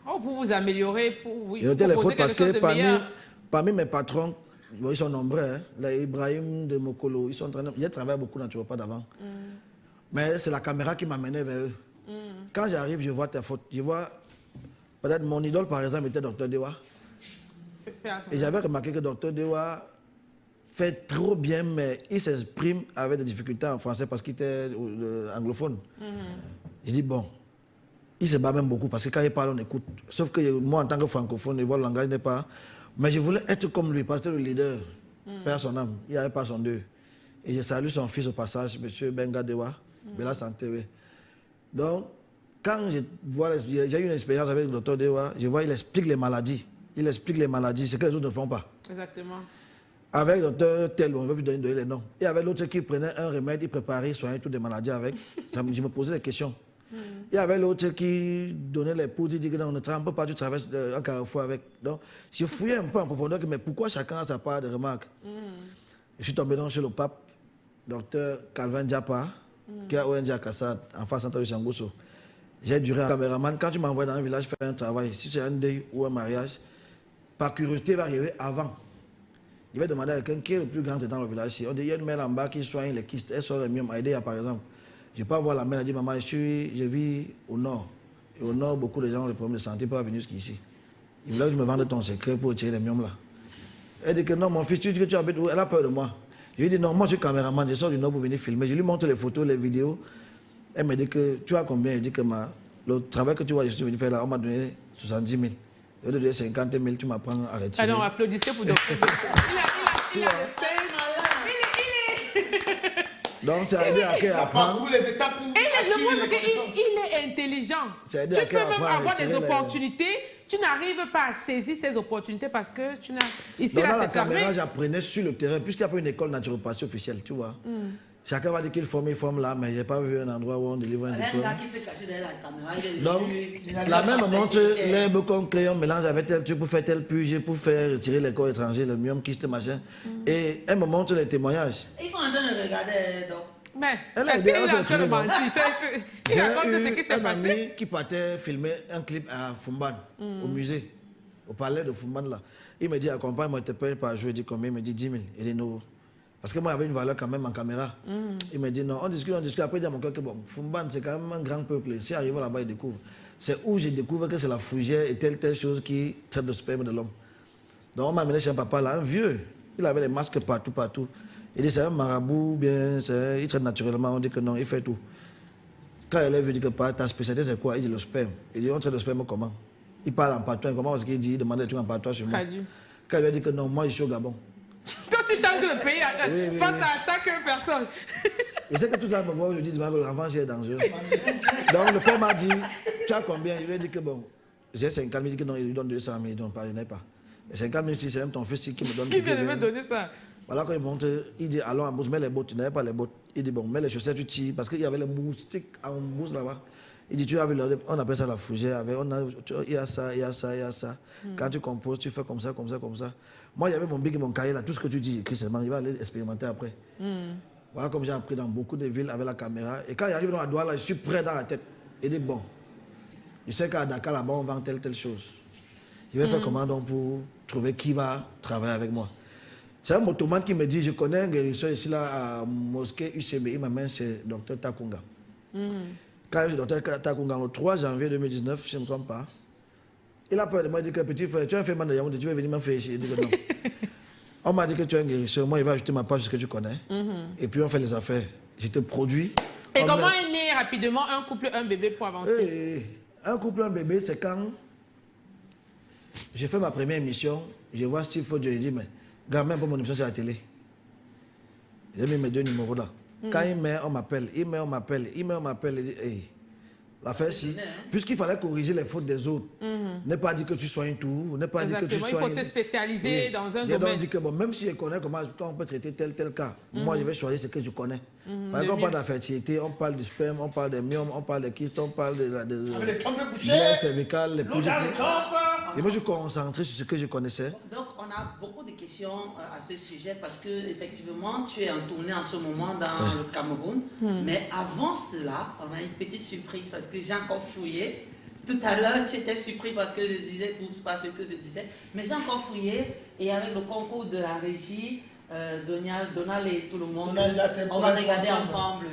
Oh, pour vous améliorer, pour vous J'ai noté les proposer fautes parce quelque chose que de meilleur. parmi mes patrons, bon, ils sont nombreux. Hein. Là, Ibrahim de Mokolo, ils sont en train de... J'ai travaillé beaucoup dans pas d'avant. Mais c'est la caméra qui m'a mené vers eux. Quand j'arrive, je vois tes fautes. Je vois, peut-être mon idole par exemple était Dr Dewa. Et j'avais remarqué que Dr Dewa fait trop bien, mais il s'exprime avec des difficultés en français parce qu'il était anglophone. Je dis bon, il se bat même beaucoup parce que quand il parle, on écoute. Sauf que moi, en tant que francophone, je vois le langage n'est pas. Mais je voulais être comme lui parce que le leader, perd son âme, il n'avait pas son deux. Et je salue son fils au passage, M. Benga Dewa, Bella Santé. Donc, quand j'ai eu une expérience avec le docteur Dewa, je vois il explique les maladies. Il explique les maladies, c'est que les autres ne font pas. Exactement. Avec le docteur tel, on ne va plus donner les noms. Et avec l'autre qui prenait un remède, il préparait, soignait toutes les maladies avec. Je me posais des questions. Et avec l'autre qui donnait les poudres, il dit que non, on ne trempe pas, tu traverses un carrefour avec. Donc, je fouillais un peu en profondeur, mais pourquoi chacun a sa part de remarques? Je suis tombé chez le pape, docteur Calvin Diapa, qui a ONG à Kassad, en face centre de Changosso. J'ai duré un caméraman. Quand tu m'envoies dans un village faire un travail, si c'est un deuil ou un mariage, par curiosité, il va arriver avant. Il va demander à quelqu'un qui est le plus grand dans le village. On dit, il y a une mère en bas qui soigne les kystes. Elle soigne le myome. Aïdéa, par exemple. Je ne vais pas voir la mère, elle dit, maman, je vis au nord. Et au nord, beaucoup de gens ont des problèmes de santé, ils peuvent venir jusqu'ici. Il voulait que je me vende ton secret pour tirer les myomes là. Elle dit que non, mon fils, tu dis que tu habites où? Elle a peur de moi. Je lui dis non, moi je suis caméraman, je sors du nord pour venir filmer. Je lui montre les photos, les vidéos. Elle me dit que tu as combien? Elle dit que le travail que tu vois, je suis venu faire là, on m'a donné 70 000. Je lui ai donné 50 000, tu m'apprends à retirer. Alors, applaudissez pour Dr. Il a le 16. Donc, c'est aider à qui apprendre. Les étapes pour Il est intelligent. Tu peux même avoir des opportunités. Tu n'arrives pas à saisir ces opportunités parce que tu n'as... Ici, donc, là, dans la c'est fermé. caméra, j'apprenais sur le terrain, puisqu'il n'y a pas une école naturopathie officielle, tu vois. Chacun va dire qu'il forme là, mais je n'ai pas vu un endroit où on délivre un diplôme. Qui s'est caché derrière la caméra. Donc, la même montre l'herbe qu'on crée, on mélange avec tel truc pour faire tel purge, pour faire retirer les corps étrangers, le myome, kyste, machin. Et elle me montre les témoignages. Ils sont en train de regarder, donc. Mais, Elle est-ce qu'il est en train de mentir? Il raconte ce qui s'est un passé. ami qui partait filmer un clip à Fumban, au musée, au palais de Fumban là. Il me dit, accompagne-moi, te paye par jour. Il dit combien? Il me dit 10 000. Il dit non. Parce que moi, j'avais une valeur quand même en caméra. Il me dit non, on discute. Après, il dit à mon cœur que bon, Fumban, c'est quand même un grand peuple. Si arrivé là-bas, il découvre. C'est où j'ai découvert que c'est la fougère et telle chose qui traite le sperme de l'homme. Donc, on m'a amené chez un papa là, un vieux. Il avait les masques partout. Il dit c'est un marabout, bien, il traite naturellement. On dit que non, il fait tout. Quand elle a vu, il dit que ta spécialité c'est quoi? Il dit le sperme. Il dit on traite le sperme comment? Il parle en patois. Comment est-ce qu'il dit? Il demande des trucs en patois sur moi. Quand il lui a dit que non, moi je suis au Gabon. Toi, tu changes le pays face à chaque personne. Et c'est que tout ça me voit aujourd'hui, l'enfant c'est dangereux. Donc le père m'a dit, tu as combien? Il lui a dit que bon, j'ai 50 000, il dit que non, il lui donne 200 000, il ne donne pas, je n'ai pas. Et 50 000, si c'est même ton fils qui me donne. Qui vient de me donner ça? Voilà, quand il monte, il dit allons en bourse, mets les bottes, tu n'avais pas les bottes. Il dit bon, mets les chaussettes, tu tires, parce qu'il y avait les moustiques en bourse là-bas. Il dit tu as vu, on appelle ça la fougère, il y a ça, il y a ça, il y a ça. Quand tu composes, tu fais comme ça. Moi, il y avait mon bic et mon cahier là, tout ce que tu dis, j'écris seulement, il va aller expérimenter après. Voilà comme j'ai appris dans beaucoup de villes avec la caméra. Et quand il arrive dans la Douala, je suis prêt dans la tête. Il dit bon, je sais qu'à Dakar là-bas, on vend telle chose. Je vais faire comment donc pour trouver qui va travailler avec moi. C'est un motomane qui me dit, je connais un guérisseur ici là à Mosquée UCB, il m'amène chez Dr Takunga. Quand je suis Dr Takunga, le 3 janvier 2019, si je ne me trompe pas, il a peur de moi, il dit que petit frère, tu as fait mal de Yaoundé, tu veux venir me faire ici? Il dit que non. On m'a dit que tu es un guérisseur, moi il va ajouter ma page sur ce que tu connais. Et puis on fait les affaires. Je te produis. Et comment est né rapidement un couple, un bébé pour avancer? Un couple, un bébé, c'est quand j'ai fait ma première émission, je vois Steve Fodjo, je dis mais gars, même pour mon émission sur la télé. J'ai mis mes 2 numéros là. Quand il met, on m'appelle. Il dit, hey, l'affaire si. Puisqu'il fallait corriger les fautes des autres. Ne pas dire que tu soignes tout. Ne pas dire que tu soignes. Il faut se spécialiser dans un domaine. Donc dit que bon, même si je connais comment on peut traiter tel cas, moi je vais choisir ce que je connais. Par exemple, on parle de la fertilité, on parle du sperme, on parle des myomes, on parle des kystes, on parle les trompes de boucher, les cervicales, les poules. Et moi je suis concentré sur ce que je connaissais. Donc on a beaucoup de questions à ce sujet parce que effectivement tu es en tournée en ce moment dans le Cameroun. Mais avant cela, on a une petite surprise parce que j'ai encore fouillé. Tout à l'heure, tu étais surpris parce que je disais pas ce que je disais. Mais j'ai encore fouillé et avec le concours de la régie, Donald et tout le monde, on va regarder ensemble.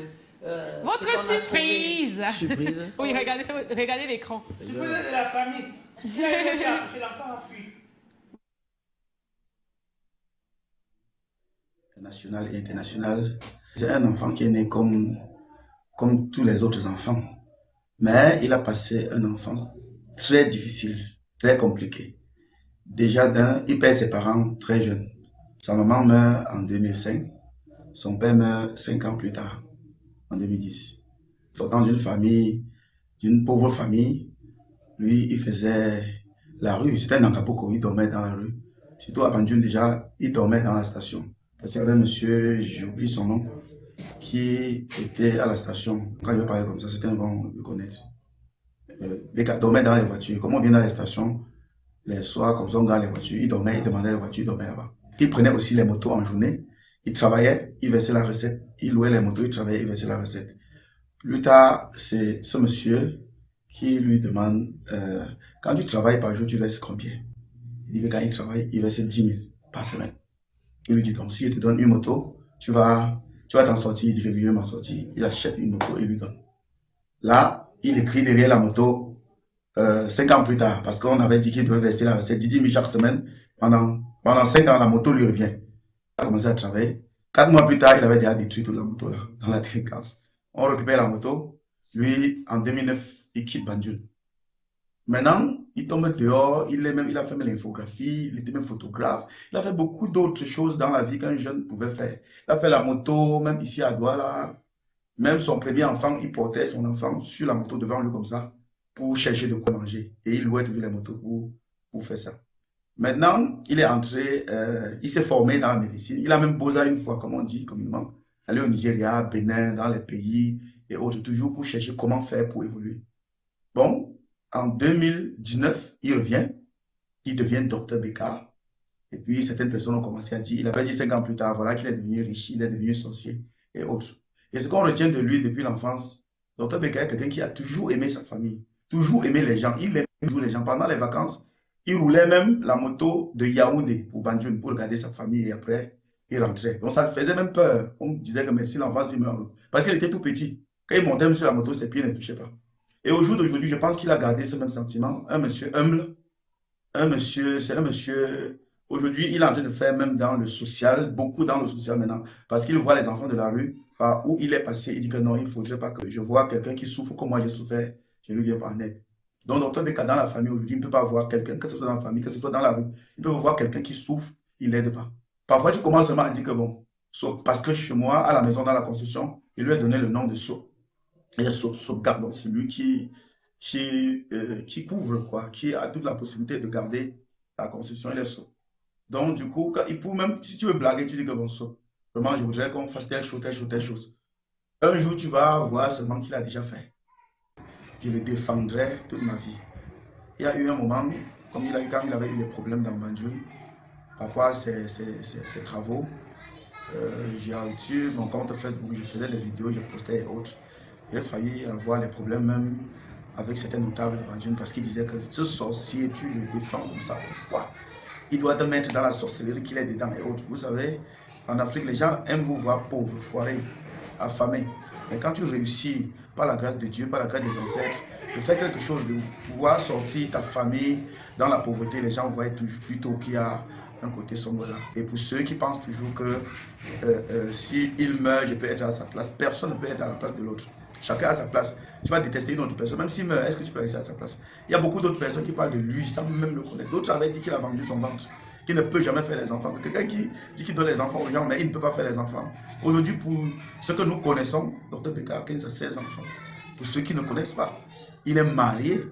Votre surprise. Surprise. Oui, regardez l'écran. Surprise de la famille. C'est l'enfant enfui. National et international. C'est un enfant qui est né comme tous les autres enfants. Mais il a passé une enfance très difficile, très compliquée. Déjà, il perd ses parents très jeunes. Sa maman meurt en 2005. Son père meurt 5 ans plus tard, en 2010. Dans d'une pauvre famille, lui, il faisait la rue. C'était un Angaboko, il dormait dans la rue. Surtout à Bandioun, déjà, il dormait dans la station. Parce qu'il y avait un monsieur, j'oublie son nom, qui était à la station. Quand il veut parler comme ça, certains vont le connaître. Les gars dormaient dans les voitures. Comme on vient dans les stations, les soirs, comme ça, on garde les voitures. Il dormait, il demandait les voitures, il dormait là-bas. Il prenait aussi les motos en journée. Il travaillait, il versait la recette. Il louait les motos, il travaillait, il versait la recette. Plus tard, c'est ce monsieur qui lui demande quand tu travailles par jour, tu verses combien? Il dit que quand il travaille, il verse 10 000 par semaine. Il lui dit donc, si je te donne une moto, tu vas t'en sortir. Il dit que lui, il va m'en sortir. Il achète une moto et lui donne. Là, il écrit derrière la moto 5 ans plus tard, parce qu'on avait dit qu'il devait verser 10 000 chaque semaine. Pendant 5 ans, la moto lui revient. Il a commencé à travailler. 4 mois plus tard, il avait déjà détruit toute la moto là, dans la délinquance. On récupère la moto. Lui, en 2009, il quitte Banjul. Maintenant, il tombe dehors, il a fait même l'infographie, il était même photographe. Il a fait beaucoup d'autres choses dans la vie qu'un jeune pouvait faire. Il a fait la moto, même ici à Douala. Même son premier enfant, il portait son enfant sur la moto devant lui comme ça pour chercher de quoi manger. Et il louait toujours les motos pour faire ça. Maintenant, il est entré, il s'est formé dans la médecine. Il a même posé une fois, comme on dit communément, aller au Nigeria, Bénin, dans les pays et autres, toujours pour chercher comment faire pour évoluer. Bon, en 2019, il revient, il devient docteur Beka. Et puis, certaines personnes ont commencé à dire, il avait dit 5 ans plus tard, voilà qu'il est devenu riche, il est devenu sorcier et autres. Et ce qu'on retient de lui depuis l'enfance, docteur Beka est quelqu'un qui a toujours aimé sa famille, toujours aimé les gens. Il aime toujours les gens. Pendant les vacances, il roulait même la moto de Yaoundé pour Banjul, pour regarder sa famille et après, il rentrait. Donc, ça le faisait même peur. On disait que mais si l'enfant s'y meurt, parce qu'il était tout petit. Quand il montait sur la moto, ses pieds ne touchaient pas. Et au jour d'aujourd'hui, je pense qu'il a gardé ce même sentiment. Un monsieur humble, c'est un monsieur, aujourd'hui, il est en train de faire même dans le social, beaucoup dans le social maintenant, parce qu'il voit les enfants de la rue, par où il est passé, il dit que non, il ne faudrait pas que je vois quelqu'un qui souffre comme moi j'ai souffert, je lui viens en aide. Donc, docteur Beka, dans la famille aujourd'hui, il ne peut pas voir quelqu'un, que ce soit dans la famille, que ce soit dans la rue, il peut voir quelqu'un qui souffre, il l'aide pas. Parfois, tu commences seulement à dire que bon, parce que chez moi, à la maison, dans la construction, il lui a donné le nom de So. Et sauvegarde, donc c'est lui qui couvre, quoi, qui a toute la possibilité de garder la construction et les sauts. Donc, du coup, il peut même, si tu veux blaguer, tu dis que bon, saut. Vraiment, je voudrais qu'on fasse telle chose, telle chose, telle chose. Un jour, tu vas voir seulement qu'il a déjà fait. Je le défendrai toute ma vie. Il y a eu un moment, quand il avait eu des problèmes dans Banjul, par rapport à ses travaux, j'ai reçu mon compte Facebook, je faisais des vidéos, je postais et autres. J'ai failli avoir des problèmes même avec certains notables de Banjul parce qu'ils disaient que ce sorcier, tu le défends comme ça. Pourquoi? Il doit te mettre dans la sorcellerie qu'il est dedans et autres. Vous savez, en Afrique, les gens aiment vous voir pauvre, foiré, affamé. Mais quand tu réussis, par la grâce de Dieu, par la grâce des ancêtres, de faire quelque chose, de pouvoir sortir ta famille dans la pauvreté, les gens voient toujours plutôt qu'il y a un côté sombre là. Et pour ceux qui pensent toujours que s'il meurt, je peux être à sa place, personne ne peut être à la place de l'autre. Chacun a sa place. Tu vas détester une autre personne, même s'il meurt, est-ce que tu peux rester à sa place? Il y a beaucoup d'autres personnes qui parlent de lui sans même le connaître. D'autres avaient dit qu'il a vendu son ventre, qu'il ne peut jamais faire les enfants. Quelqu'un qui dit qu'il donne les enfants aux gens, mais il ne peut pas faire les enfants. Aujourd'hui, pour ce que nous connaissons, Dr Beka a 15 à 16 enfants. Pour ceux qui ne connaissent pas, il est marié,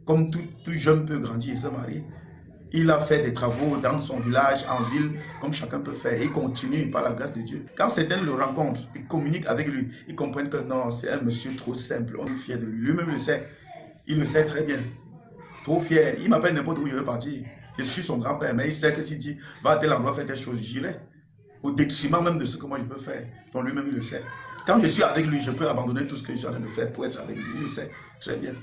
comme tout jeune peut grandir et se marier. Il a fait des travaux dans son village, en ville, comme chacun peut faire. Il continue par la grâce de Dieu. Quand certains le rencontrent, ils communiquent avec lui. Ils comprennent que non, c'est un monsieur trop simple. On est fier de lui. Lui-même le sait. Il le sait très bien. Trop fier. Il m'appelle n'importe où je veux partir. Je suis son grand-père, mais il sait que s'il dit va à tel endroit faire telle chose, j'irai. Au détriment même de ce que moi je peux faire. Donc lui-même il le sait. Quand je suis avec lui, je peux abandonner tout ce que je suis en train de faire pour être avec lui. Il le sait très bien.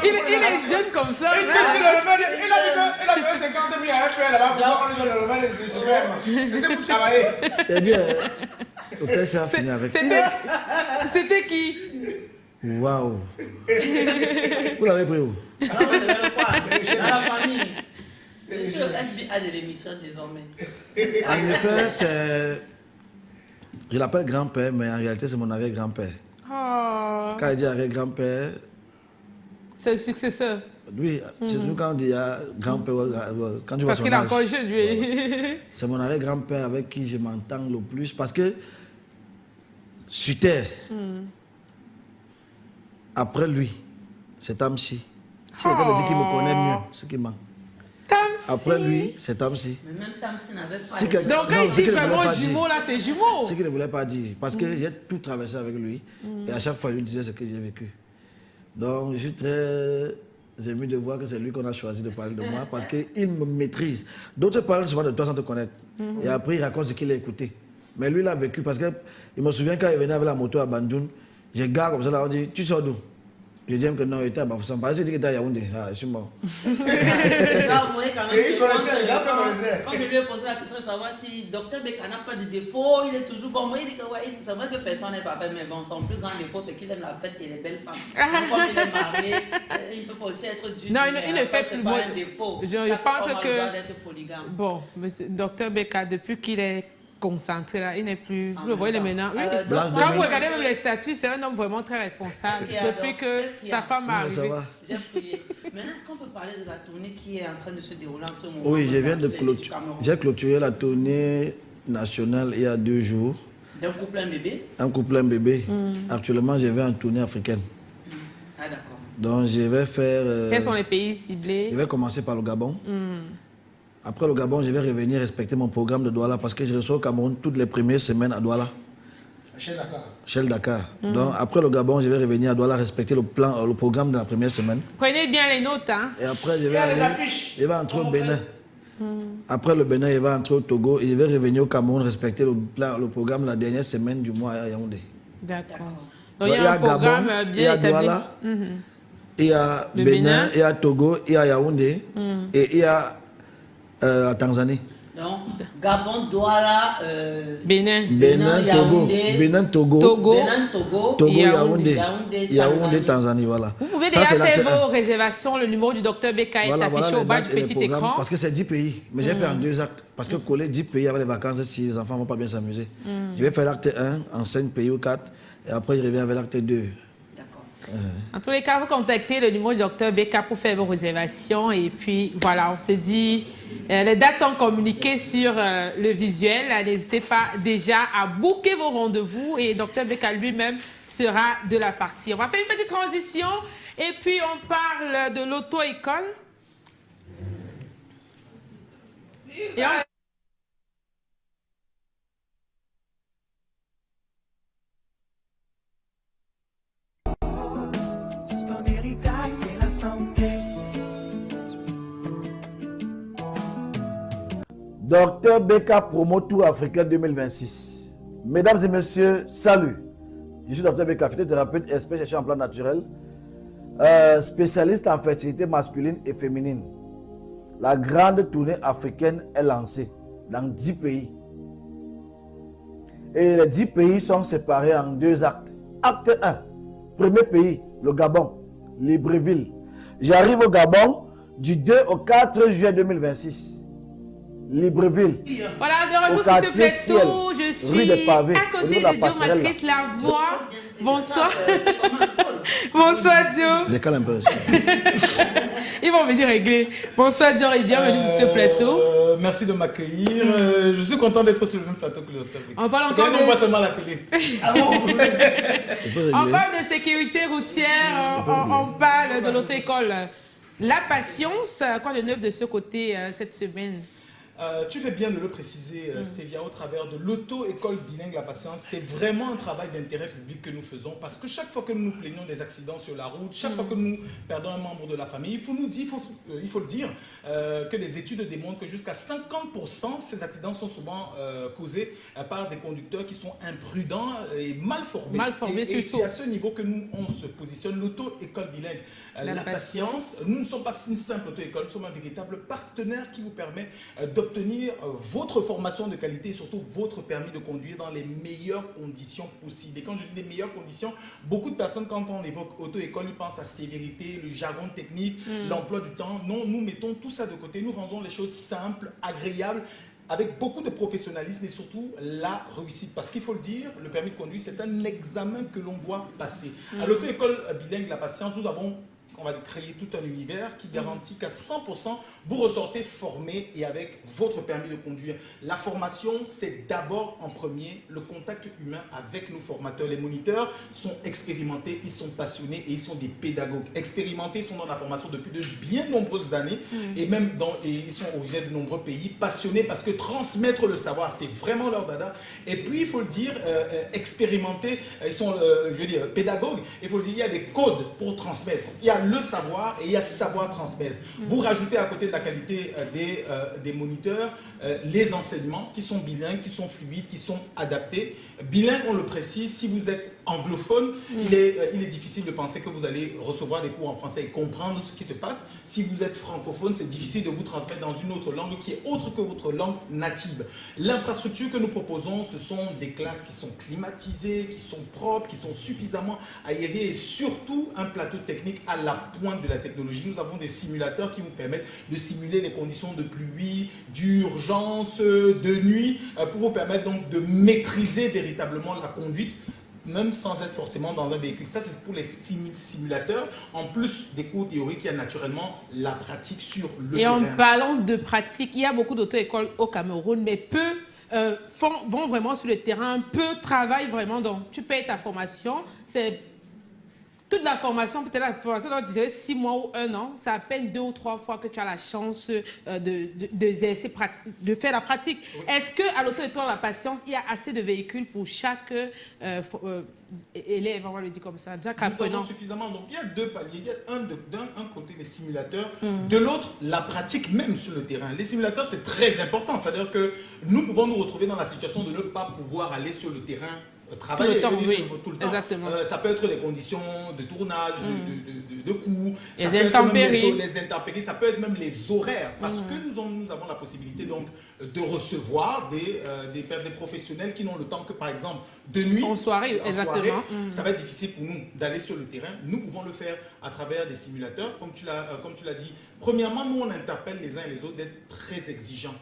Il est jeune comme ça. Il a dit que 50 000 à un peu là-bas pour le remède des c'était pour travailler. Eh bien, le père s'est fini avec. C'était qui? Waouh. Vous l'avez pris où? Dans la famille. Je suis au FBI de l'émission désormais. En effet, c'est. Je l'appelle grand-père, mais en réalité, c'est mon arrière-grand-père. Oh. Quand il dit arrière-grand-père. C'est le successeur. Oui, surtout quand on dit grand-père, quand tu vois parce qu'il est encore jeune, lui. C'est mon arrière-grand-père avec qui je m'entends le plus parce que sur terre, après lui, c'est Tamsi. Si quelqu'un te dit qu'il me connaît mieux, ce qui manque. Tamsi. Après lui, c'est Tamsi. Mais même Tamsi n'avait pas. Si donc quand il dit vraiment jumeau, là, c'est jumeau. Ce qu'il ne voulait pas dire. Parce que j'ai tout traversé avec lui. Et à chaque fois, il lui disait ce que j'ai vécu. Donc, je suis très ému de voir que c'est lui qu'on a choisi de parler de moi parce qu'il me maîtrise. D'autres parlent souvent de toi sans te connaître. Et après, il raconte ce qu'il a écouté. Mais lui, il a vécu parce que il me souvient quand il venait avec la moto à Bandoun, j'ai gars comme ça là, on dit, tu sors d'où? Je dis que non, il était à Bafoussam. Parce qu'il dit qu'il était à Yaoundé. Ah, je suis mort. Vous voyez quand même. Et il connaissait, il connaissait. Quand je lui ai posé la question de savoir si Dr Beka n'a pas de défaut, il est toujours comme moi. Il dit que ouais, c'est vrai que personne n'est parfait, mais bon, son plus grand défaut, c'est qu'il aime la fête et les belles femmes. Donc, comme il est marié, il peut pas aussi être du. Non, il ne fait c'est pas un défaut. Je Chaque pense homme a que. le droit d'être polygame. Bon, monsieur Dr Beka, depuis qu'il est concentré là, il n'est plus. En Vous le voyez même maintenant. temps. Oui. Blanche Quand de vous Mai. regardez même les statuts, c'est un homme vraiment très responsable. Qu'est-ce qu'il y a Depuis donc? que Qu'est-ce qu'il y a? sa femme est Non, ça arrivée. va. J'ai prié. Maintenant, est-ce qu'on peut parler de la tournée qui est en train de se dérouler en ce moment? Oui, je viens de dans tous les villes du clôturer. Cameroun? J'ai clôturé la tournée nationale il y a 2 jours. D'un couple, un bébé? Un couple, un bébé. Actuellement, je vais en tournée africaine. Ah, d'accord. Donc, je vais faire. Quels sont les pays ciblés? Je vais commencer par le Gabon. Après le Gabon, je vais revenir respecter mon programme de Douala parce que je reçois au Cameroun toutes les premières semaines à Douala. Chez Dakar. Chez le Dakar. Donc, après le Gabon, je vais revenir à Douala respecter le programme de la première semaine. Prenez bien les notes, hein. Et après, je Il y vais a les aller. affiches. Je vais entrer au Comment Bénin. faire? Après le Bénin, je vais entrer au Togo et je vais revenir au Cameroun respecter le programme la dernière semaine du mois à Yaoundé. D'accord. D'accord. Donc il y a un programme Gabon, il y bien a établi. Douala, il y a Le Bénin, Bénin. il y a Togo, il y a Yaoundé et il y a Tanzanie. Donc, Gabon, Douala, Bénin. Bénin, Togo, Yaoundé. Bénin, Togo, Togo. Bénin, Togo, Togo, Yaoundé. Yaoundé, Tanzanie, voilà. Vous pouvez Ça, déjà c'est faire l'acte un. vos réservations. Le numéro du docteur Beka est Voilà, affiché voilà au les bas dates du et les petit programmes, écran. parce que c'est 10 pays. Mais j'ai fait en 2 actes. Parce que coller 10 pays avec les vacances, si les enfants ne vont pas bien s'amuser. Je vais faire l'acte 1 en 5 pays ou 4. Et après, je reviens avec l'acte 2. D'accord. En tous les cas, vous contactez le numéro du docteur Beka pour faire vos réservations. Et puis, voilà, on se dit, les dates sont communiquées sur le visuel. N'hésitez pas déjà à booker vos rendez-vous. Et docteur Beka lui-même sera de la partie. On va faire une petite transition. Et puis, on parle de l'auto-école. Et on... Ton héritage, c'est la santé. Docteur Beka Promo Tour Africain 2026. Mesdames et messieurs, salut. Je suis Docteur Beka, phytothérapeute, expert chercheur en plan naturel, spécialiste en fertilité masculine et féminine. La grande tournée africaine est lancée dans 10 pays. Et les 10 pays sont séparés en 2 actes. Acte 1, premier pays, le Gabon, Libreville. J'arrive au Gabon du 2 au 4 juillet 2026. Libreville. Voilà, de retour Au sur ce quartier Ciel, plateau, je rue des suis Pavés, à au côté niveau de la de Dio passerelle, Matrice La Voix. Bonsoir. C'est comme un col. Bonsoir Dio. Décale un peu aussi. Ils vont venir régler. Bonsoir Dio et bienvenue sur ce plateau. Merci de m'accueillir. Je suis content d'être sur le même plateau que le docteur Beka. On parle C'est encore quand même, de- on voit seulement la télé. On peut régler. On parle de sécurité routière, on parle de l'auto-école. La patience, quoi de neuf de ce côté cette semaine? Tu fais bien de le préciser, Stevia, au travers de l'auto-école bilingue La Patience. C'est vraiment un travail d'intérêt public que nous faisons parce que chaque fois que nous nous plaignons des accidents sur la route, chaque fois que nous perdons un membre de la famille, il faut le dire, que les études démontrent que jusqu'à 50% ces accidents sont souvent causés par des conducteurs qui sont imprudents et mal formés. Mal formés, et surtout. c'est à ce niveau que nous, on se positionne. L'auto-école bilingue La Patience, nous ne sommes pas une simple auto-école, nous sommes un véritable partenaire qui vous permet d'obtenir votre formation de qualité et surtout votre permis de conduire dans les meilleures conditions possibles. Et quand je dis les meilleures conditions, beaucoup de personnes, quand on évoque auto-école, ils pensent à sévérité, le jargon technique, l'emploi du temps. Non, nous mettons tout ça de côté. Nous rendons les choses simples, agréables, avec beaucoup de professionnalisme et surtout la réussite. Parce qu'il faut le dire, le permis de conduire, c'est un examen que l'on doit passer. À l'auto-école bilingue La Patience, nous avons on va créer tout un univers qui garantit qu'à 100%, vous ressortez formé et avec votre permis de conduire. La formation, c'est d'abord en premier le contact humain avec nos formateurs. Les moniteurs sont expérimentés, ils sont passionnés et ils sont des pédagogues. Expérimentés, ils sont dans la formation depuis de bien nombreuses années et même ils sont originaires de nombreux pays. Passionnés parce que transmettre le savoir, c'est vraiment leur dada. Et puis, il faut le dire, expérimentés, ils sont, pédagogues. Il faut le dire, il y a des codes pour transmettre. Il y a le savoir et il y a savoir transmettre. Vous rajoutez à côté de la qualité des moniteurs, les enseignements qui sont bilingues, qui sont fluides, qui sont adaptés. Bilingue, on le précise, si vous êtes anglophone, il est difficile de penser que vous allez recevoir des cours en français et comprendre ce qui se passe. Si vous êtes francophone, c'est difficile de vous transmettre dans une autre langue qui est autre que votre langue native. L'infrastructure que nous proposons, ce sont des classes qui sont climatisées, qui sont propres, qui sont suffisamment aérées et surtout un plateau technique à la pointe de la technologie. Nous avons des simulateurs qui vous permettent de simuler les conditions de pluie, d'urgence, de nuit, pour vous permettre donc de maîtriser véritablement la conduite, même sans être forcément dans un véhicule. Ça, c'est pour les simulateurs. En plus des cours théoriques, il y a naturellement la pratique sur le terrain. Et en parlant de pratique, il y a beaucoup d'auto-écoles au Cameroun, mais peu vont vraiment sur le terrain, peu travaillent vraiment. Donc, tu payes ta formation, c'est toute la formation, peut-être la formation doit durer 6 mois ou 1 an. C'est à peine 2 ou 3 fois que tu as la chance de faire la pratique. Oui. Est-ce qu'à l'auto-école La Patience, il y a assez de véhicules pour chaque élève, on va le dire comme ça, chaque apprenant? Nous avons suffisamment. Donc, il y a 2 paliers. Il y a d'un côté les simulateurs, de l'autre la pratique même sur le terrain. Les simulateurs, c'est très important. C'est-à-dire que nous pouvons nous retrouver dans la situation de ne pas pouvoir aller sur le terrain travailler tout le temps, oui. tout le temps. Exactement. Ça peut être les conditions de tournage, de coûts, les intempéries. Les intempéries, ça peut être même les horaires, parce que nous avons la possibilité donc de recevoir des professionnels qui n'ont le temps que par exemple de nuit, en soirée, exactement. Ça va être difficile pour nous d'aller sur le terrain. Nous pouvons le faire à travers des simulateurs, comme tu l'as dit. Premièrement, nous on interpelle les uns et les autres d'être très exigeants.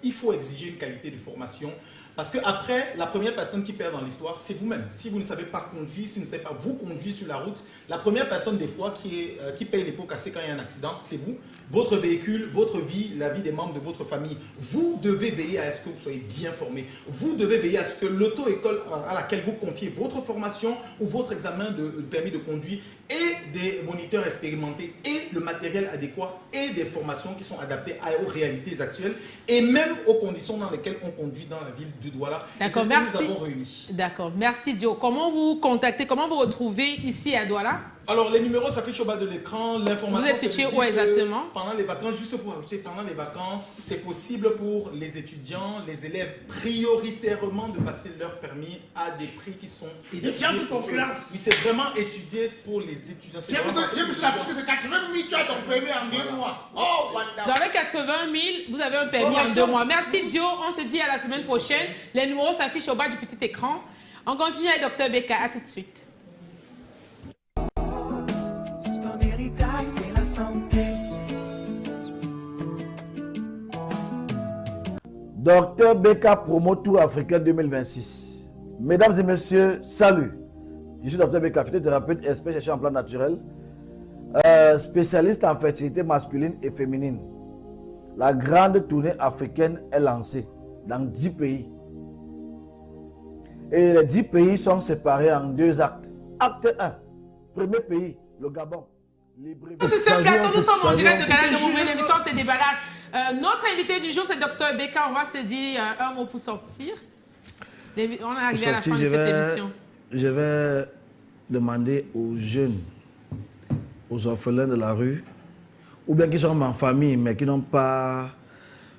Il faut exiger une qualité de formation. Parce qu'après, la première personne qui perd dans l'histoire, c'est vous-même. Si vous ne savez pas conduire, si vous ne savez pas vous conduire sur la route, la première personne des fois qui paye les pots cassés quand il y a un accident, c'est vous. Votre véhicule, votre vie, la vie des membres de votre famille. Vous devez veiller à ce que vous soyez bien formé. Vous devez veiller à ce que l'auto-école à laquelle vous confiez votre formation ou votre examen de permis de conduire ait des moniteurs expérimentés et le matériel adéquat et des formations qui sont adaptées aux réalités actuelles et même aux conditions dans lesquelles on conduit dans la ville du Douala. D'accord, merci. Nous avons réuni. D'accord, merci Dio. Comment vous contactez, comment vous retrouvez ici à Douala? Alors, les numéros s'affichent au bas de l'écran. L'information. Vous êtes situé où exactement? Pendant les vacances, juste pour ajouter, pendant les vacances, c'est possible pour les étudiants, les élèves, prioritairement de passer leur permis à des prix qui sont étudiés. Il y a de concurrence. Oui, c'est vraiment étudié pour les étudiants. J'ai vu sur la fiche que c'est 80 000, tu as ton permis en 2 mois. Oh, vous avez 80 000, vous avez un permis en 2 mois. Merci Dio, on se dit à la semaine prochaine. Les numéros s'affichent au bas du petit écran. On continue avec Dr Beka, à tout de suite. C'est la santé. Dr Beka Promo Tour Africain 2026. Mesdames et messieurs, salut. Je suis Dr Beka, phytothérapeute, expert chercheur en plan naturel, spécialiste en fertilité masculine et féminine. La grande tournée africaine est lancée dans 10 pays. Et les 10 pays sont séparés en 2 actes. Acte 1, premier pays, le Gabon. C'est ce plateau, nous sommes en direct de Canal de Mouvement, l'émission c'est Déballage. Notre invité du jour c'est Dr Beka, on va se dire un mot pour sortir. On est arrivé à la fin de cette émission. Je vais demander aux jeunes, aux orphelins de la rue, ou bien qui sont en famille mais qui n'ont pas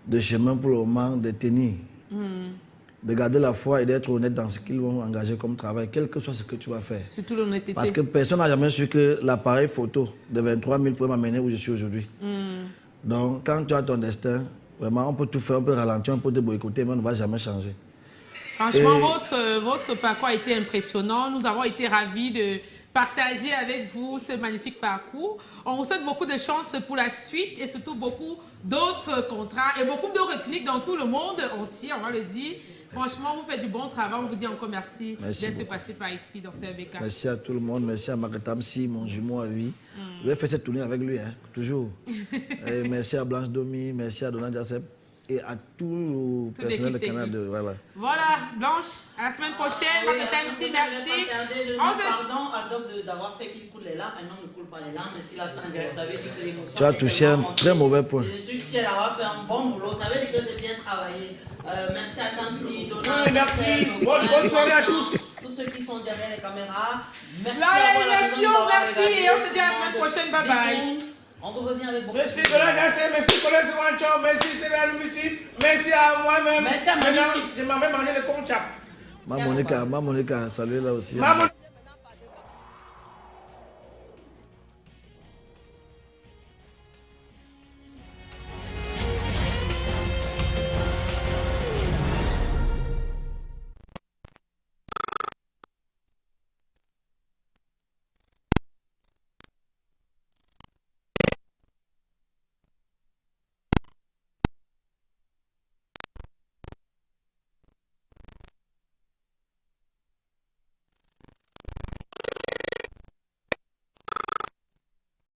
de chemin pour le moment de tenir, de garder la foi et d'être honnête dans ce qu'ils vont engager comme travail, quel que soit ce que tu vas faire. Surtout l'honnêteté. Parce que personne n'a jamais su que l'appareil photo de 23 000 pouvait m'amener où je suis aujourd'hui. Donc, quand tu as ton destin, vraiment, on peut tout faire, on peut ralentir, on peut te boycotter, mais on ne va jamais changer. Franchement, votre parcours a été impressionnant. Nous avons été ravis de partager avec vous ce magnifique parcours. On vous souhaite beaucoup de chance pour la suite et surtout beaucoup d'autres contrats et beaucoup de clics dans tout le monde entier, on va le dire. Franchement, vous faites du bon travail. On vous dit encore merci d'être passé par ici, Dr Beka. Merci à tout le monde. Merci à Makatamsi, mon jumeau à vie. Je vais faire cette tournée avec lui, hein, toujours. Et merci à Blanche Domi, merci à Donald Jacep et à tout le personnel du Canal. Voilà, Blanche, à la semaine prochaine. Makatamsi, merci. Pardon à Doc d'avoir fait qu'il coule les larmes. Maintenant, ne coule pas les larmes. Mais si la fin direct, ça veut dire que l'émotion. Tu as touché un très mauvais point. Je suis fier d'avoir fait un bon boulot. Ça veut dire que j'ai bien travaillé. Merci à Tamsi, Donald. Merci. Bonne soirée à tous. Tous ceux qui qui sont derrière les caméras. Merci La à vous, réalisation, merci. Et on se dit à la semaine prochaine. Bye bye. Bisous. On vous revient avec beaucoup Merci de Donald Jassem, merci Colin Wancho, merci Stéphane Lumissi, merci à moi-même. Merci à Manu Maintenant, Chips. je m'en vais manger le conchap. Ma Monica, salut là aussi. Maman.